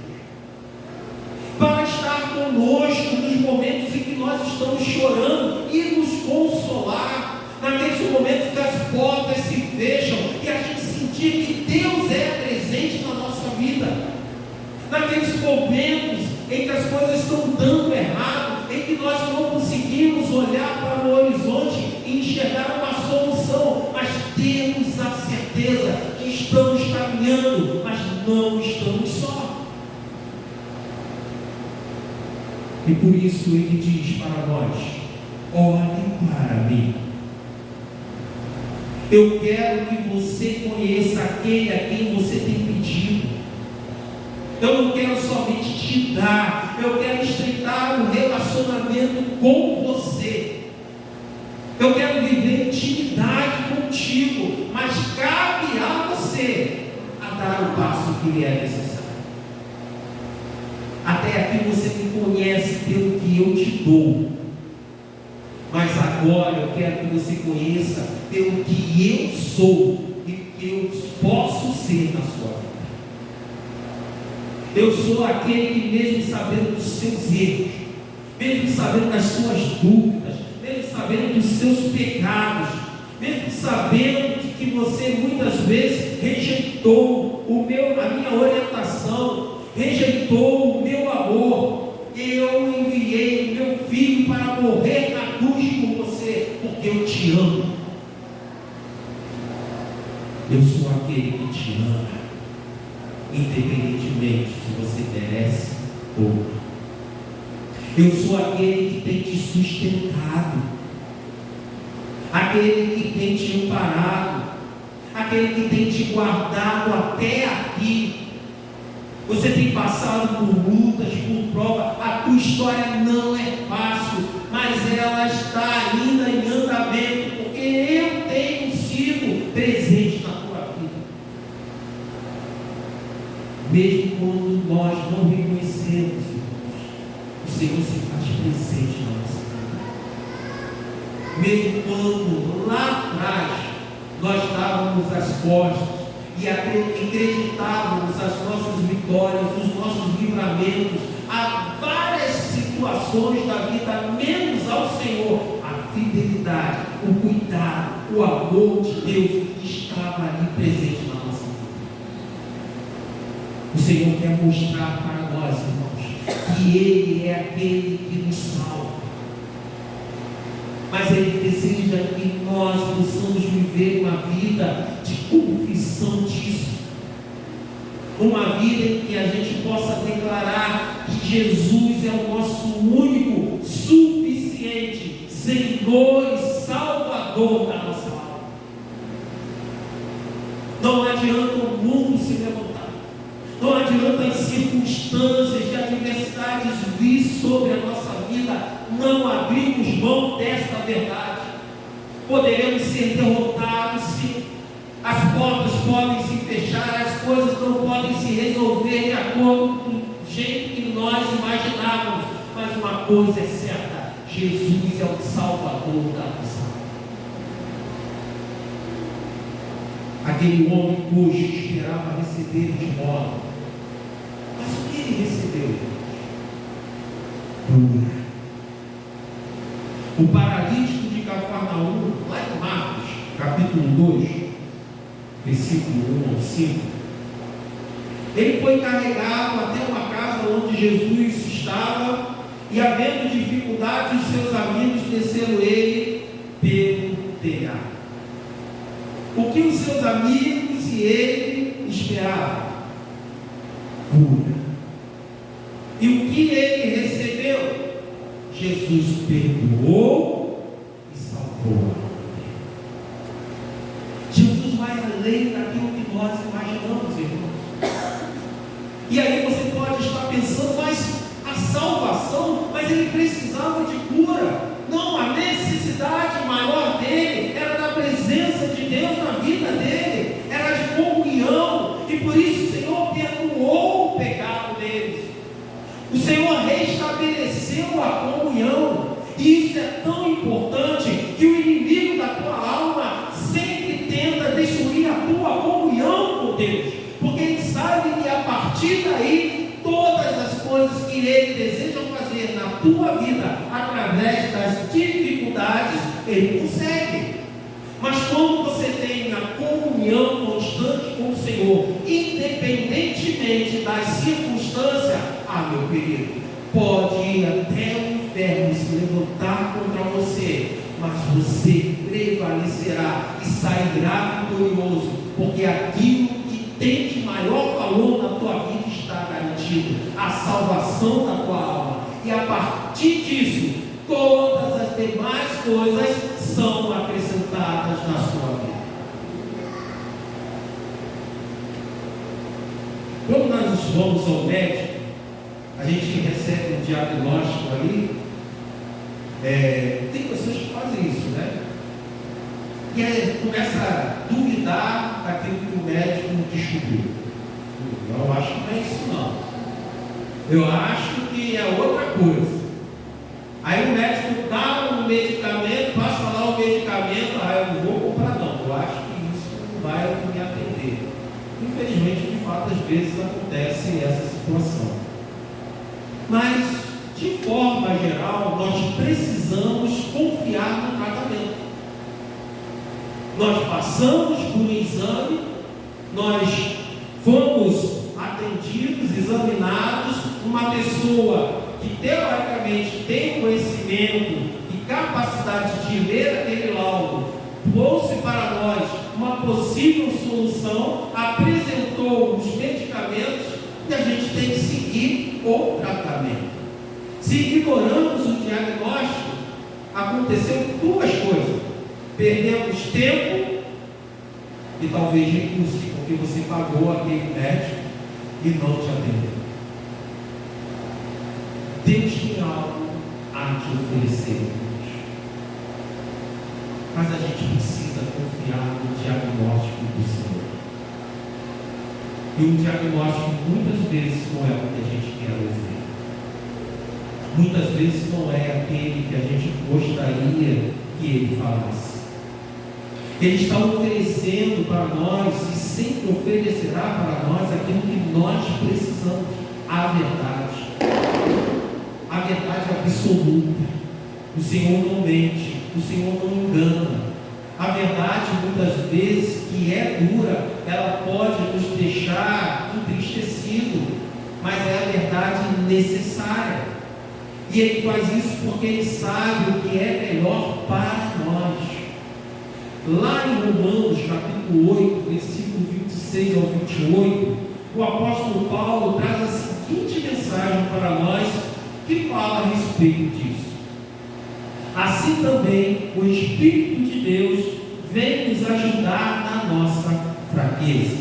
Para estar conosco nos momentos em que nós estamos chorando e nos consolar. Naqueles momentos que as portas se fecham e a gente sentir que Deus é presente na nossa vida. Naqueles momentos em que as coisas estão dando errado, em que nós não conseguimos olhar para o horizonte e enxergar uma solução, mas temos a certeza que estamos caminhando, mas não estamos só. E por isso Ele diz para nós: olhe para mim. Eu quero que você conheça aquele a quem você tem pedido. Eu não quero somente te dar, eu quero estreitar um relacionamento com você. Eu quero viver intimidade contigo, mas cabe a você dar o passo que lhe é necessário. Até aqui você me conhece pelo que eu te dou, mas agora eu quero que você conheça pelo que eu sou e que eu posso ser na sua vida. Eu sou aquele que, mesmo sabendo dos seus erros, mesmo sabendo das suas dúvidas, mesmo sabendo dos seus pecados, mesmo sabendo de que você muitas vezes rejeitou a minha orientação, rejeitou o meu amor, eu enviei o meu filho para morrer na cruz por você, porque eu te amo. Eu sou aquele que te ama, independentemente se você merece ou não. Eu sou aquele que tem te sustentado, aquele que tem te amparado, aquele que tem te guardado até aqui. Você tem passado por lutas, por provas, a tua história não é fácil, mas ela está ainda em andamento, porque eu tenho sido presente na tua vida. Mesmo quando nós não reconhecemos, o Senhor se faz presente na nossa vida. Mesmo quando lá atrás nós dávamos as costas e acreditávamos as nossas vitórias, os nossos livramentos, a várias situações da vida, menos ao Senhor, a fidelidade, o cuidado, o amor de Deus estava ali presente na nossa vida. O Senhor quer mostrar para nós, irmãos, que Ele é aquele que nos salva, mas Ele deseja que nós possamos viver uma vida de confissão disso, uma vida em que a gente possa declarar que Jesus é o nosso único, suficiente Senhor e Salvador da nossa alma. Não adianta o mundo se levantar, não adianta as circunstâncias de adversidades vir sobre a nossa vida, não abrimos mão desta verdade. Poderemos ser derrotados, sim. As portas podem se fechar, as coisas não podem se resolver de acordo com o jeito que nós imaginávamos, mas uma coisa é certa: Jesus é o Salvador da nossa alma. Aquele homem cujo esperava receber de modo, mas o que ele recebeu? Cura. O paralítico de Cafarnaum, lá em Marcos, capítulo 2, versículo 1 ao 5, ele foi carregado até uma casa onde Jesus estava, e havendo dificuldade, os seus amigos desceram ele pelo telhado. O que os seus amigos e ele esperavam? Cura. E o que ele recebeu? Jesus perdoou e salvou. Jesus vai além daquilo que nós imaginamos, irmãos. E aí você pode estar pensando, mas a salvação, mas ele precisava de cura. Não, a necessidade maior dele era da presença de Deus na vida dele, era de comunhão, e por isso o Senhor perdoou o pecado deles. O Senhor restabeleceu a comunhão, e isso é tão importante que o inimigo da tua alma sempre tenta destruir a tua comunhão com Deus, porque ele sabe que a partir daí todas as coisas que ele deseja fazer na tua vida através das dificuldades ele consegue. Mas quando você tem a comunhão constante com o Senhor, independentemente das circunstâncias, meu querido, pode ir até o inferno se levantar contra você, mas você prevalecerá e sairá vitorioso, porque aquilo que tem de maior valor na tua vida está garantido, a salvação da tua alma, e a partir disso todas as demais coisas são acrescentadas na sua vida. Quando nós vamos ao médico, a gente recebe um diagnóstico ali, tem pessoas que fazem isso, né? E aí começa a duvidar daquilo que o médico descobriu. Eu acho que não é isso não. Eu acho que é outra coisa. Aí o médico dá um medicamento, passa lá o medicamento, eu não vou comprar não. Eu acho que isso não vai me atender. Infelizmente, de fato, às vezes acontece essa situação. Mas, de forma geral, nós precisamos confiar no tratamento. Nós passamos por um exame, nós fomos atendidos, examinados, uma pessoa que teoricamente tem conhecimento e capacidade de ler aquele laudo, trouxe para nós uma possível solução, apresentou os medicamentos e a gente tem que seguir o tratamento. Se ignoramos o diagnóstico, aconteceu duas coisas: perdemos tempo e talvez recursos, porque você pagou aquele médico e não te atendeu. Deus tem algo a te oferecer, mas a gente precisa confiar no diagnóstico do Senhor. E o diagnóstico muitas vezes não é o que a gente quer ouvir. Muitas vezes não é aquele que a gente gostaria que ele falasse. Ele está oferecendo para nós e sempre oferecerá para nós aquilo que nós precisamos, a verdade. A verdade absoluta. O Senhor não mente, o Senhor não engana. A verdade, muitas vezes, que é dura, ela pode nos deixar entristecidos, mas é a verdade necessária. E Ele faz isso porque Ele sabe o que é melhor para nós. Lá em Romanos, capítulo 8, versículo 26 ao 28, o apóstolo Paulo traz a seguinte mensagem para nós, que fala a respeito disso. Assim também o Espírito de Deus vem nos ajudar na nossa fraqueza,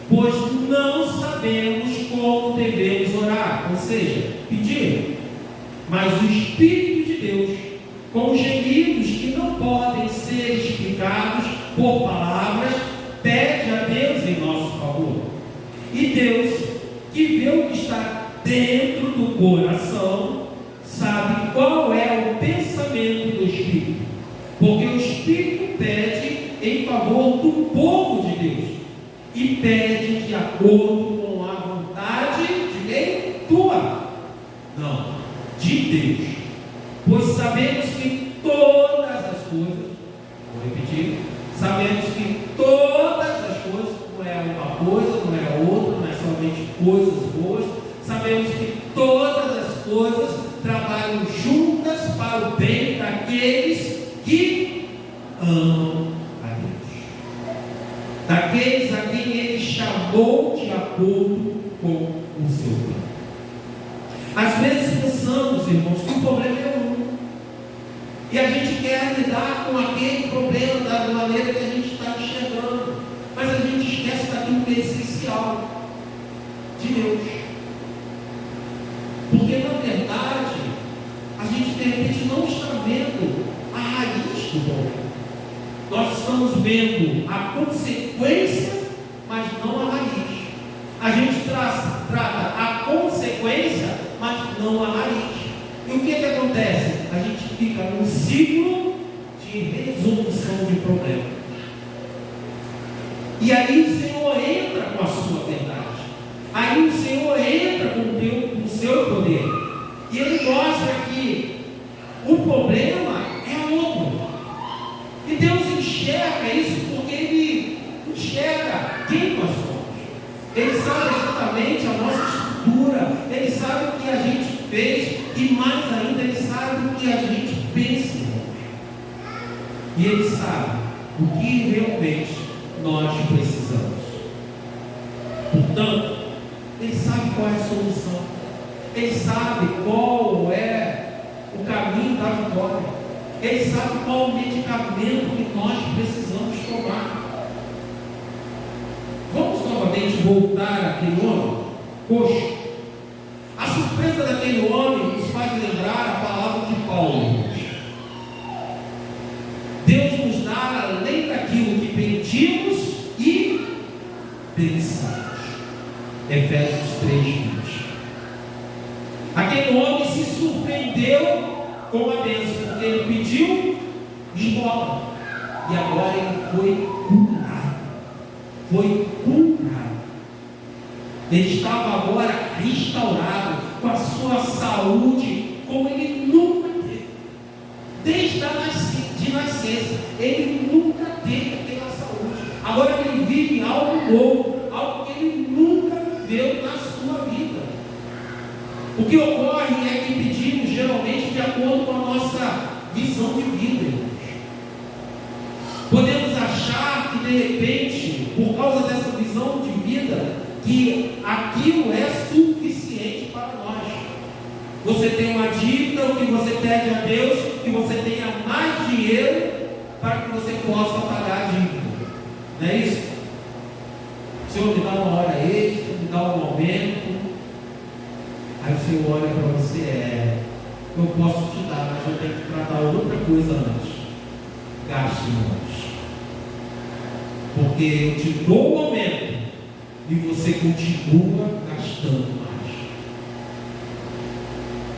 pois não sabemos como devemos orar, ou seja, pedir, mas o Espírito de Deus, com gemidos que não podem ser explicados por palavras, pede a Deus em nosso favor. E Deus, que vê o que está dentro do coração, sabe qual é o pensamento do Espírito, porque o Espírito pede em favor do povo de Deus, e pede de acordo com a vontade de quem? Tua? Não, de Deus. Pois sabemos que todas as coisas, vou repetir, sabemos que todas as coisas, não é uma coisa, não é outra, não é somente coisas boas, sabemos que todas as coisas trabalham juntas para o bem daqueles que amam a Deus, daqueles a quem Ele chamou de acordo com o seu plano. Às vezes pensamos, irmãos, que o problema é um, e a gente quer lidar com aquele problema da maneira que a gente está enxergando, mas a gente esquece daquilo que é essencial, de Deus. Porque na verdade, a gente de repente não está vendo a raiz do problema. Nós estamos vendo a consequência, mas não a raiz. A gente trata a consequência, mas não a raiz. E o que acontece? A gente fica num ciclo de resolução de problema. E aí o Senhor entra com a sua verdade. Aí o Senhor entra com o seu poder. E Ele mostra que o problema é outro. E Deus enxerga isso porque Ele enxerga quem nós somos. Ele sabe exatamente a nossa estrutura. Ele sabe o que a gente fez. E mais ainda, Ele sabe o que a gente pensa. E Ele sabe o que realmente nós precisamos. Portanto, Ele sabe qual é a solução. Ele sabe qual é o caminho da vitória. Ele sabe qual o medicamento que nós precisamos tomar. Vamos novamente voltar àquele homem coxo. A surpresa daquele homem nos faz lembrar a palavra de Paulo. Deus nos dá além daquilo que pedimos e pensamos. Efésios 3:20. Aquele homem se surpreendeu com a bênção, porque ele pediu esmola. E agora ele foi curado. Foi curado. Ele estava agora restaurado, com a sua saúde, como ele nunca teve. Desde a nascença, ele nunca teve aquela saúde. Agora ele vive algo novo, algo que ele nunca viveu na sua vida. O que ocorre é que pedimos geralmente de acordo com a nossa visão de vida, irmãos. Podemos achar que de repente, por causa dessa visão de vida, que aquilo é suficiente para nós. Você tem uma dívida, o que você pede a Deus, que você tenha mais dinheiro para que você possa pagar a dívida. Não é isso? O Senhor me dá uma hora extra, me dá um aumento. Aí o Senhor olha para você, eu posso te dar, mas eu tenho que tratar outra coisa antes. Gaste mais. Porque eu te dou um aumento e você continua gastando mais.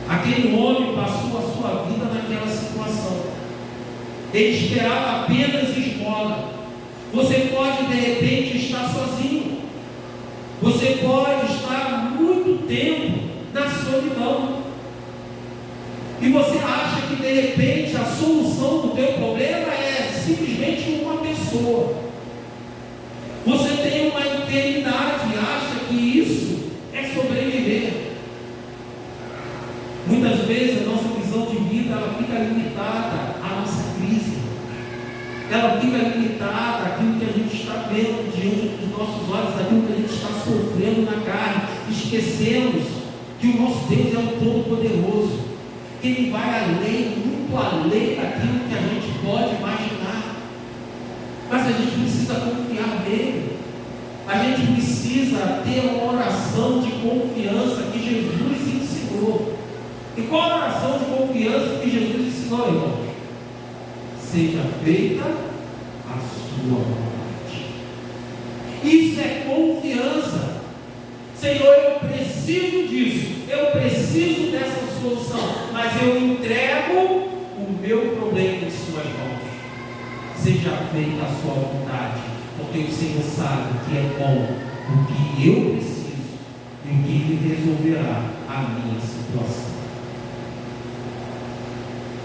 Aquele homem passou a sua vida naquela situação. Ele esperava apenas esmola. Você pode de repente estar sozinho. Você pode estar muito tempo na solidão. E você acha que de repente a solução do teu problema é simplesmente uma pessoa. Você tem uma enfermidade e acha que isso é sobreviver. Muitas vezes a nossa visão de vida ela fica limitada à nossa crise. Ela fica limitada àquilo que a gente está vendo diante dos nossos olhos, àquilo que a gente está sofrendo na carne. Esquecemos que o nosso Deus é um Todo-Poderoso, que Ele vai além, muito além daquilo que a gente pode imaginar. Mas a gente precisa confiar nele. A gente precisa ter uma oração de confiança que Jesus ensinou. E qual a oração de confiança que Jesus ensinou, irmãos? Seja feita a sua vontade. Isso é confiança. Senhor, eu preciso disso. Eu preciso dessa solução. Mas eu entrego o meu problema em suas mãos. Seja feita a sua vontade, porque o Senhor sabe que é bom o que eu preciso e o que resolverá a minha situação.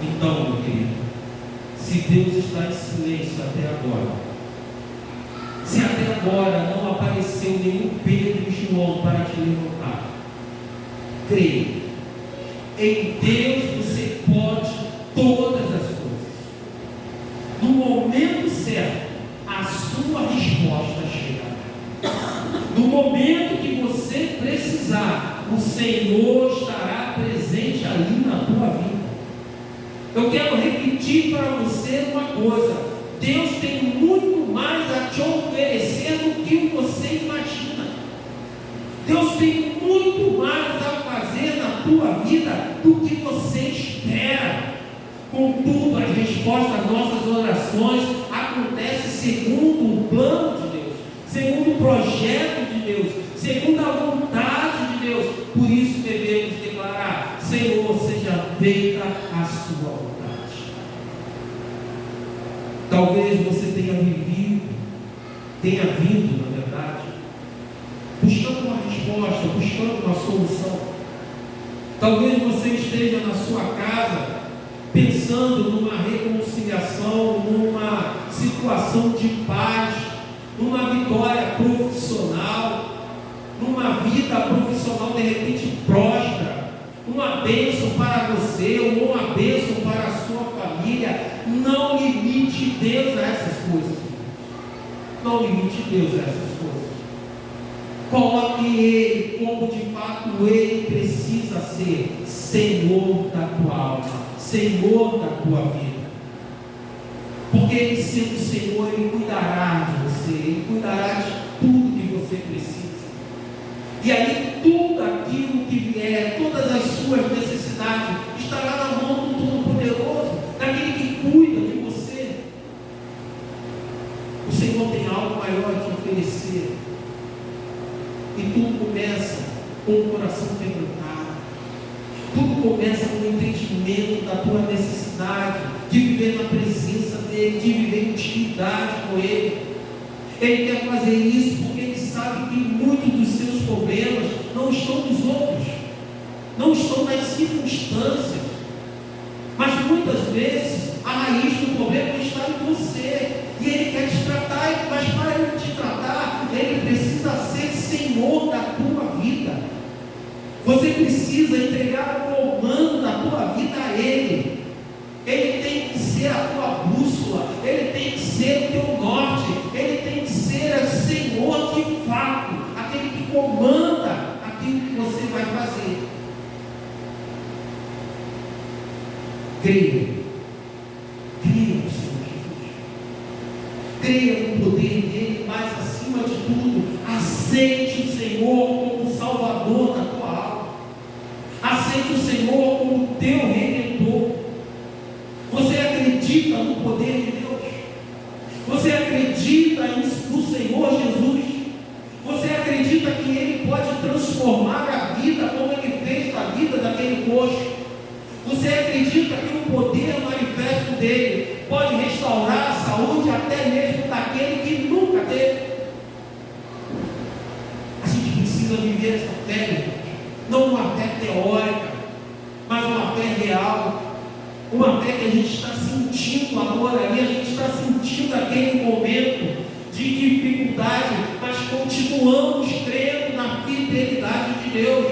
Então, meu querido, se Deus está em silêncio até agora, se até agora não apareceu nenhum Pedro e João para te levantar, creia, em Deus você pode todas as coisas. No momento certo, a sua resposta chegará. No momento que você precisar, o Senhor estará presente ali na tua vida. Eu quero repetir para você uma coisa: Deus tem muito mais a te oferecer do que você imagina. Deus tem muito mais a fazer na tua vida do que você espera. Contudo, as respostas às nossas orações acontecem segundo o plano de Deus, segundo o projeto de Deus, segundo a vontade de Deus. Por isso devemos declarar: Senhor, seja feita a sua vontade. Talvez você tenha vindo, na verdade, buscando uma resposta, buscando uma solução. Talvez você esteja na sua casa pensando numa reconciliação, numa situação de paz, numa vitória profissional, numa vida profissional de repente próspera, uma bênção para você, ou uma bênção para a sua família. Não limite Deus a essas coisas. Não limite Deus a essas coisas. Coloque Ele como de fato Ele precisa ser Senhor da tua alma, Senhor da tua vida. Porque Ele sendo Senhor, Ele cuidará de você, Ele cuidará de tudo que você precisa. E aí tudo aquilo que vier, todas as suas necessidades, estará na mão do Todo-Poderoso, daquele que cuida de você. O Senhor tem algo maior a te oferecer. E tudo começa com o coração quebrantado. Tudo começa com o entendimento da tua necessidade de viver na presença dEle, de viver em intimidade com Ele. Ele quer fazer isso porque Ele sabe que muitos dos seus problemas não estão nos outros, não estão nas circunstâncias, mas muitas vezes a raiz do problema está em você, e Ele quer te tratar, mas para Ele te tratar, Ele precisa ser Senhor da tua vida. Você precisa entregar o comando da tua vida a Ele. Ele tem que ser a tua bússola, Ele tem que ser o teu norte, Ele tem que ser o Senhor de fato, aquele que comanda aquilo que você vai fazer. Creia no Senhor Jesus, creia no poder dEle, mas acima de tudo, aceite o Senhor como Salvador da tua alma, aceite o Senhor como teu Redentor. Você acredita no poder de Deus? Você acredita no Senhor Jesus? Você acredita que Ele pode transformar a vida como Ele fez da vida daquele coxo? Você acredita que o poder manifesto dEle pode restaurar a saúde até mesmo daquele que nunca teve? A gente precisa viver essa fé, não uma fé teórica, mas uma fé real. Uma fé que a gente está sentindo agora ali, a gente está sentindo aquele momento de dificuldade, mas continuamos crendo na fidelidade de Deus.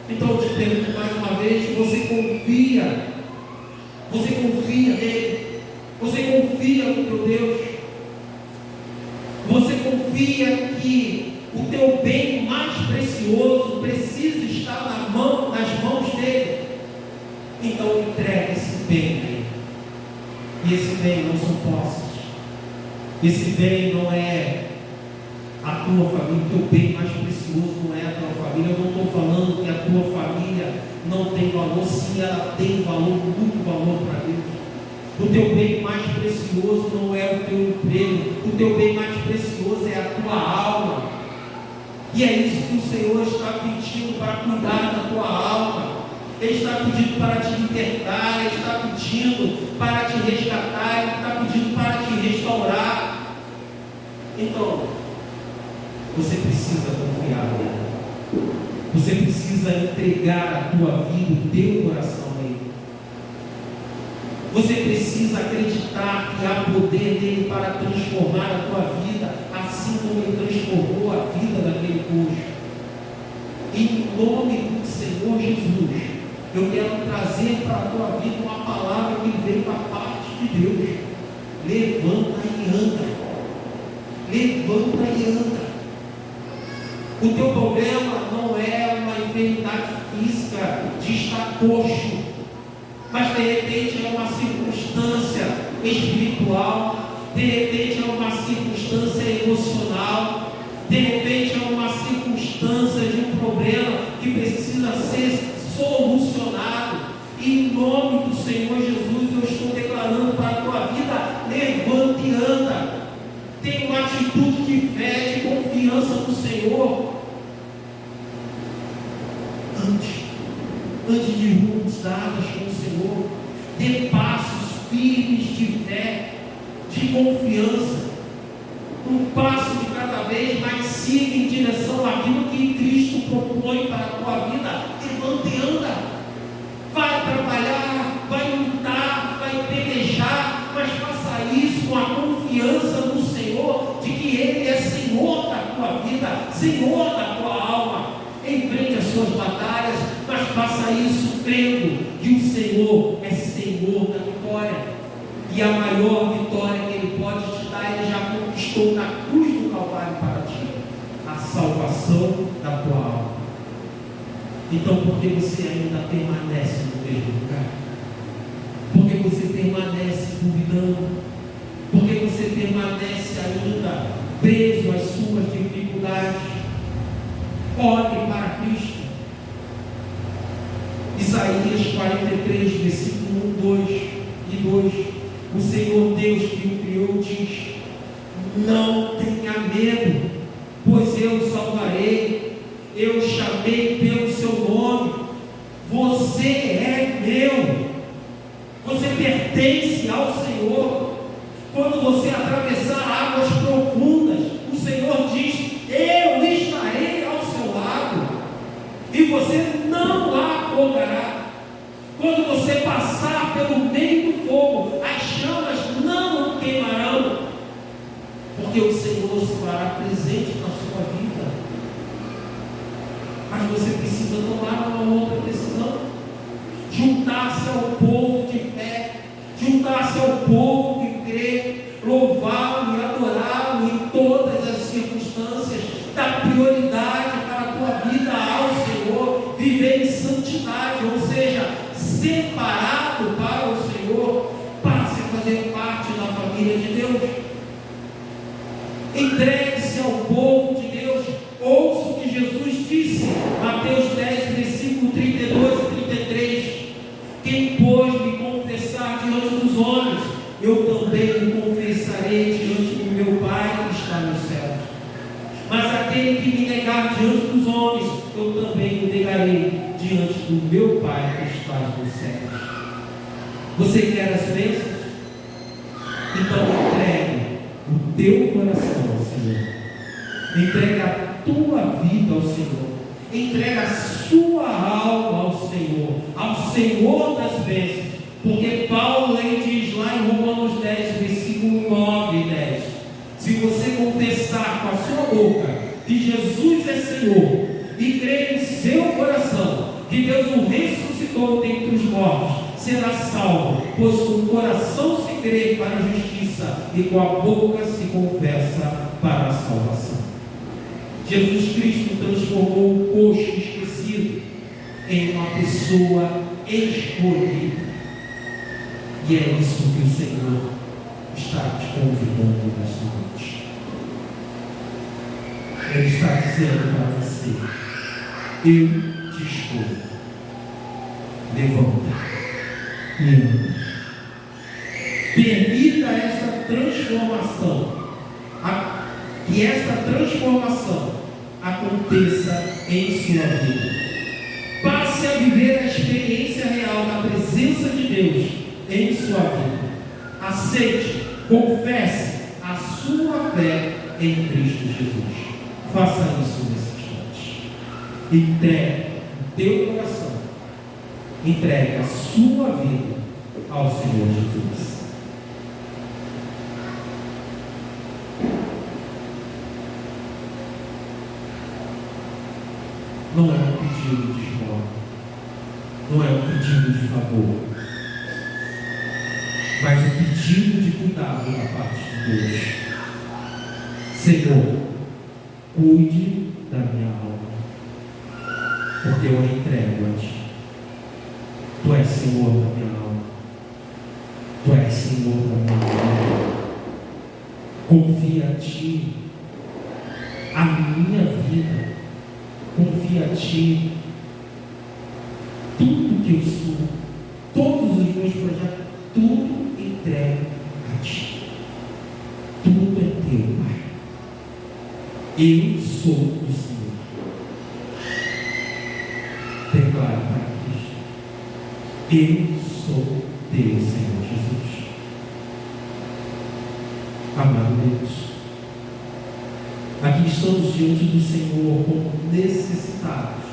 Então eu te pergunto mais uma vez: você confia nele? Você confia no teu Deus? Você confia que o teu bem mais precioso precisa estar nas mãos dele? Então entrega esse bem a Ele. E esse bem não são posses. Esse bem não é a tua família. O teu bem mais precioso não é a tua família. Eu não estou falando que a tua família não tem valor. Sim, ela tem valor, muito valor para Deus. O teu bem mais precioso não é o teu emprego. O teu bem mais precioso é a tua alma. E é isso que o Senhor está pedindo, para cuidar da tua alma. Ele está pedindo para te libertar, Ele está pedindo para te resgatar, Ele está pedindo para te restaurar. Então, você precisa confiar nele. Você precisa entregar a tua vida, o teu coração a Ele. Você precisa acreditar que há poder nele para transformar a tua vida, assim como Ele transformou a vida daquele coxo. Em nome do Senhor Jesus, eu quero trazer para a tua vida uma palavra que veio da parte de Deus. Levanta e anda. Levanta e anda. O teu problema não é uma enfermidade física de estar coxo, mas de repente é uma circunstância espiritual, de repente é uma circunstância emocional, de repente é uma circunstância de um problema que precisa ser solucionado. E em nome do Senhor Jesus, eu estou declarando para a tua vida: levanta e anda. Tenha uma atitude de fé, de confiança no Senhor. Ande de mãos dadas com o Senhor. Dê passos firmes de fé, de confiança. Um passo de cada vez, mas siga em direção àquilo que Cristo propõe para a tua vida. Levanta e anda. Vai trabalhar, vai lutar, vai pelejar, mas faça isso com a confiança no Senhor, de que Ele é Senhor da tua vida, Senhor da tua alma. Enfrente as suas batalhas, mas faça isso crendo que o Senhor é Senhor da vitória. E a maior vitória que Ele pode te dar, Ele já conquistou na cruz do Calvário para ti: a salvação da tua alma. Então, por que você ainda permanece no mesmo lugar? Por que você permanece duvidando? Por que você permanece ainda preso às suas dificuldades? Olhe para Cristo. Isaías 43, versículo 1, 2 e 2. O Senhor Deus que o criou diz: não tenha medo, pois eu o salvarei. eu chamei pelo seu nome. Você é meu. Você pertence ao Senhor. Quando você atravessar águas profundas, o Senhor diz: eu estarei ao seu lado e você não a afogará. Quando você passar pelo meio do fogo, as chamas não o queimarão, porque o Senhor se fará presente na sua vida. Mas você precisa tomar uma outra decisão: juntar-se ao povo de fé, juntar-se ao povo que crê, louvá-lo e adorá-lo em todas as circunstâncias, dar prioridade para a tua vida ao Senhor, viver em santidade, ou seja, separado para o Senhor, para se fazer parte da família de Deus. Entregue-se ao povo de Deus. Ouça o que Jesus disse, Mateus 10, versículo 32 e 33: quem, pois, me confessar diante dos homens, eu também o confessarei diante do meu Pai que está nos céus. Mas aquele que me negar diante dos homens, eu também o negarei diante do meu Pai que está nos céus. Você quer as bênçãos? Então entregue o teu coração ao Senhor. Entregue a tua vida ao Senhor. Entregue a sua alma ao Senhor das bênçãos. Porque Paulo ele diz lá em Romanos 10, versículo 9 e 10: se você confessar com a sua boca que Jesus é Senhor e crer em seu coração que Deus o ressuscitou dentre os mortos, será salvo, pois com o coração se crê para a justiça e com a boca se confessa para a salvação. Jesus Cristo transformou o coxo esquecido em uma pessoa escolhida. E é isso que o Senhor está te convidando nesta noite. Ele está dizendo para você: eu te escolho. Levanta e anda. Permita esta transformação, que esta transformação aconteça em sua vida. Passe a viver a experiência real da presença de Deus em sua vida. Aceite, confesse a sua fé em Cristo Jesus. Faça isso nesse instante. Entregue o teu coração, entregue a sua vida ao Senhor Jesus. Não é um pedido de esmola, não é um pedido de favor, mas um pedido de cuidado da parte de Deus. Senhor, cuide da minha alma, porque eu a entrego a Ti. Tu és Senhor da minha alma, Tu és Senhor da minha vida. Confia a Ti a minha vida, confia a Ti tudo que eu sou, todos os meus projetos, tudo entrego a Ti. Tudo é Teu, Pai. Eu sou do Senhor. Declare para Cristo: eu sou Teu, Senhor Jesus. Amado Deus, aqui estamos diante do Senhor como necessitados,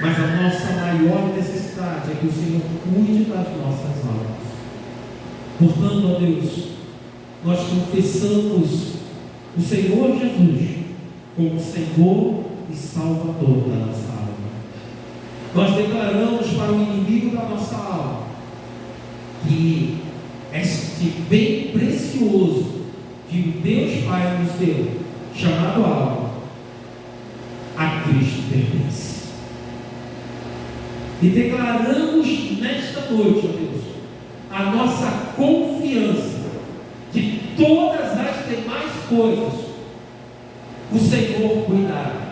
mas a nossa maior necessidade é que o Senhor cuide das nossas almas. Portanto, ó Deus, nós confessamos o Senhor Jesus como Senhor e Salvador da nossa alma. Nós declaramos para o inimigo da nossa alma que este bem precioso que o Deus Pai nos deu, chamado alma, a Cristo pertence. E declaramos nesta noite, ó Deus, a nossa confiança de todas as demais coisas o Senhor cuidará.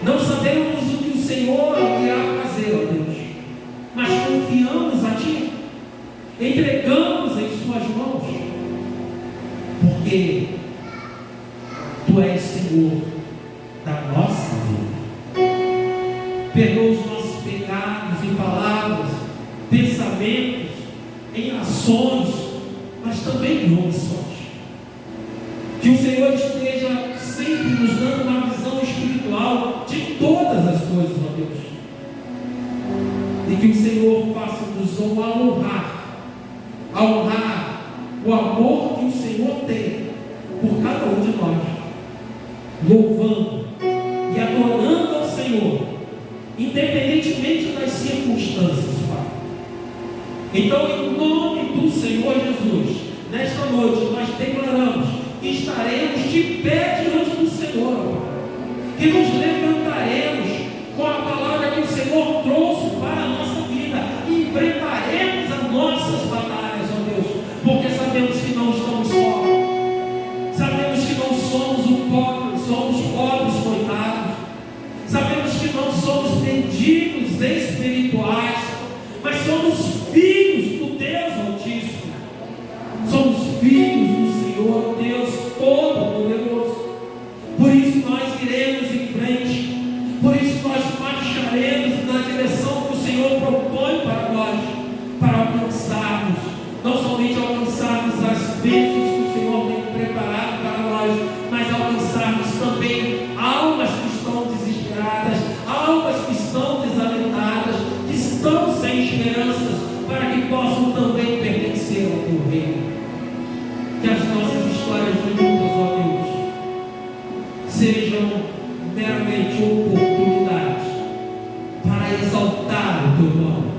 Não sabemos o que o Senhor irá fazer, ó Deus, mas confiamos a Ti, entregamos em Suas mãos, porque Tu és Senhor da nossa vida. Perdoa os nossos pecados em palavras, pensamentos, em ações, mas também em omissões. Que o Senhor esteja sempre nos dando uma visão espiritual de todas as coisas, ó Deus. E que o Senhor faça-nos honrar o amor que o Senhor tem por cada um de nós, louvando e adorando ao Senhor, independentemente das circunstâncias, Pai. Então, em nome do Senhor Jesus, nesta noite nós declaramos que estaremos de pé diante do Senhor, que nos levantaremos com a palavra que o Senhor trouxe para a nossa vida e enfrentaremos as nossas batalhas, ó Deus, porque sabemos que não estamos só, sabemos que não somos somos pobres coitados, sabemos que não somos mendigos espirituais, mas somos filhos do Deus Altíssimo, somos filhos do Senhor, Deus Todo-Poderoso. Por isso nós iremos em frente, por isso nós marcharemos na direção que o Senhor propõe para nós, para alcançarmos, não somente alcançarmos as bênçãos que o Senhor tem preparado para nós, mas alcançarmos também almas que estão desesperadas, almas que estão desalentadas, que estão sem esperanças, para que possam também pertencer ao teu reino. Que as nossas histórias de lutas, ó Deus, sejam meramente oportunidades para exaltar o teu nome,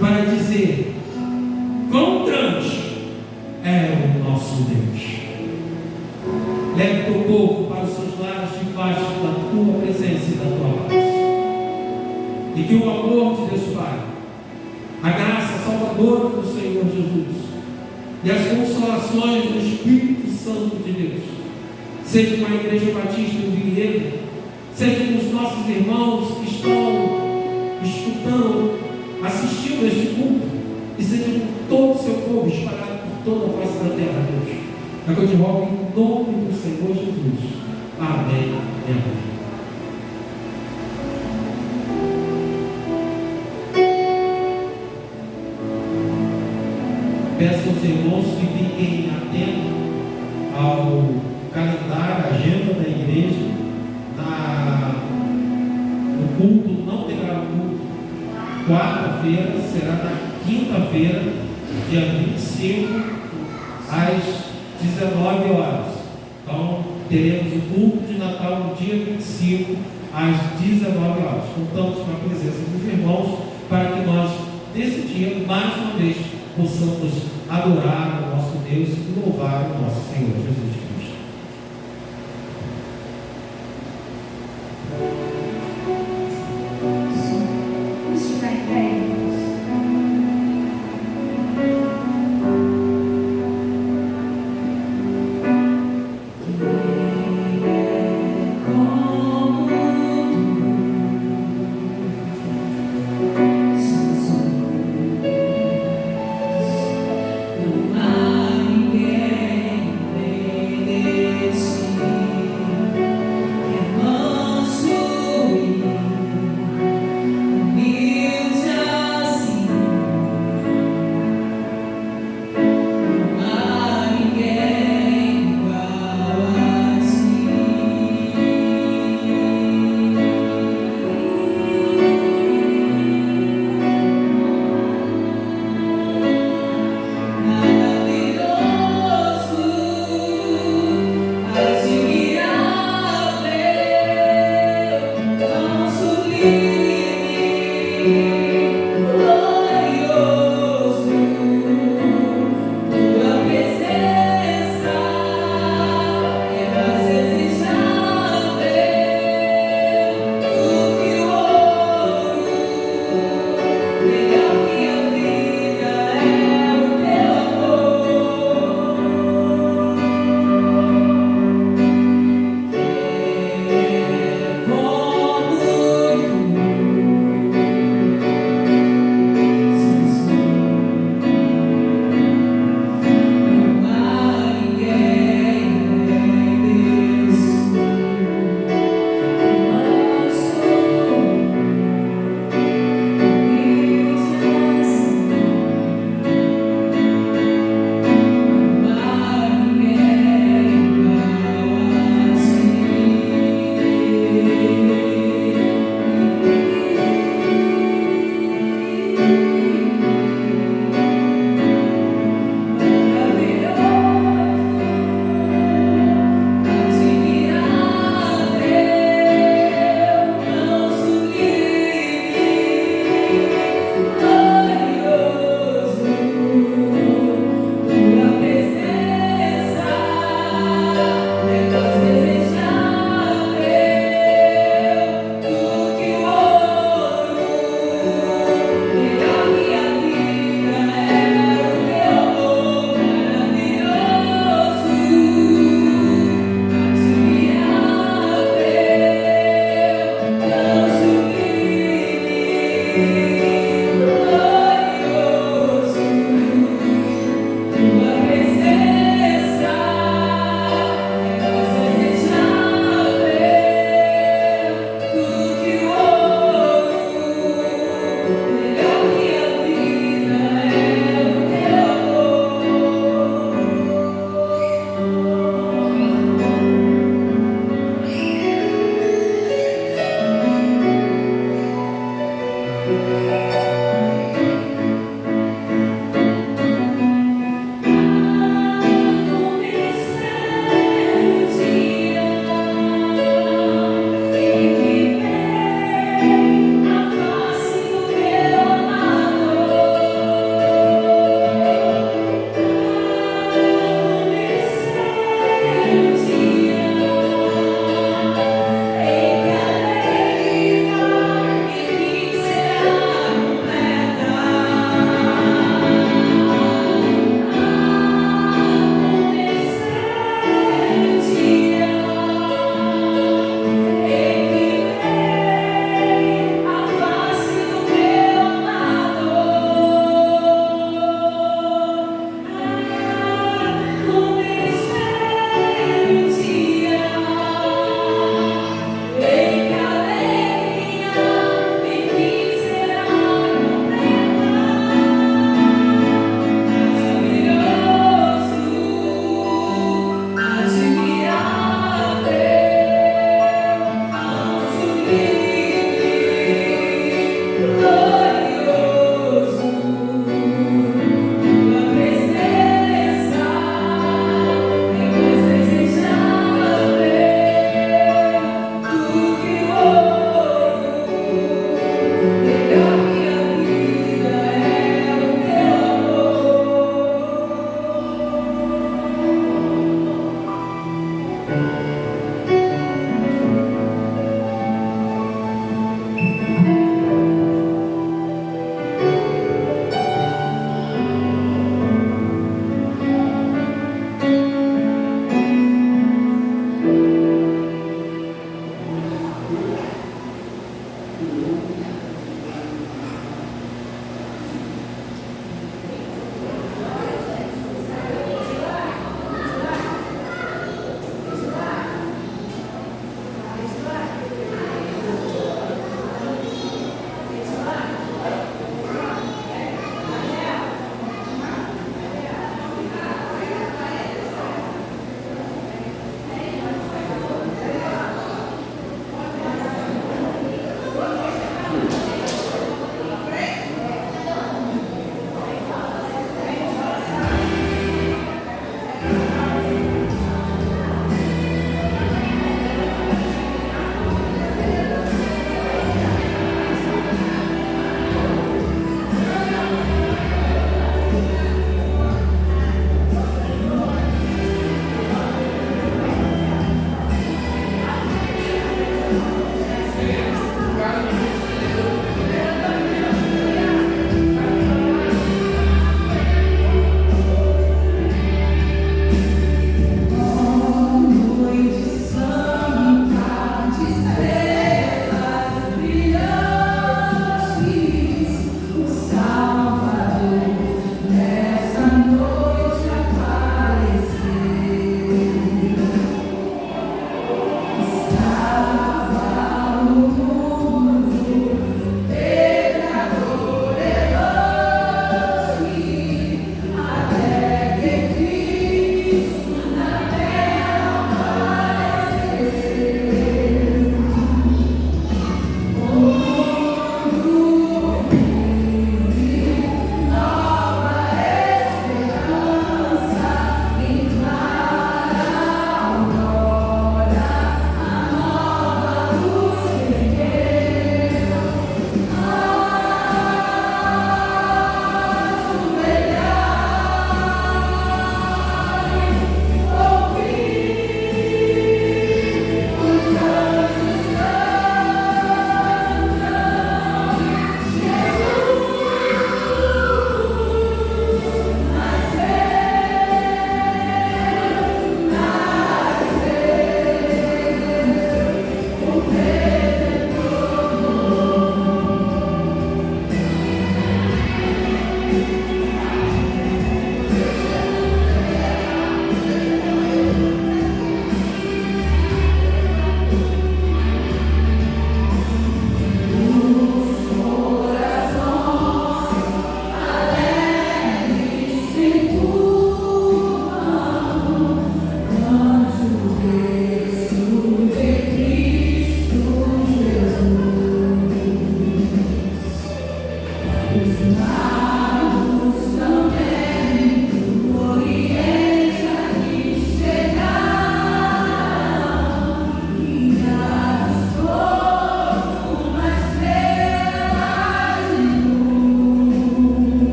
para dizer quão grande é o nosso Deus. Leve o teu povo para os seus lares debaixo da tua presença e da tua paz, e que o amor de Deus Pai, a graça salvadora do Senhor Jesus e as consolações do Espírito Santo de Deus seja com a Igreja Batista do Vinhedo, seja com os nossos irmãos que estão escutando, assistindo este culto, e seja com todo o seu povo espalhado por toda a face da terra, Deus. É que eu te rogo em nome do Senhor Jesus. Amém e amém. Peço aos irmãos que fiquem atentos ao calendário, a agenda da igreja. O culto não terá culto quarta-feira, será na quinta-feira, dia 25, às 19 horas. Então, teremos o culto de Natal no dia 25, às 19 horas. Contamos com a presença dos irmãos para que nós, nesse dia, mais uma vez, possamos adorar o nosso Deus e louvar o nosso Senhor Jesus.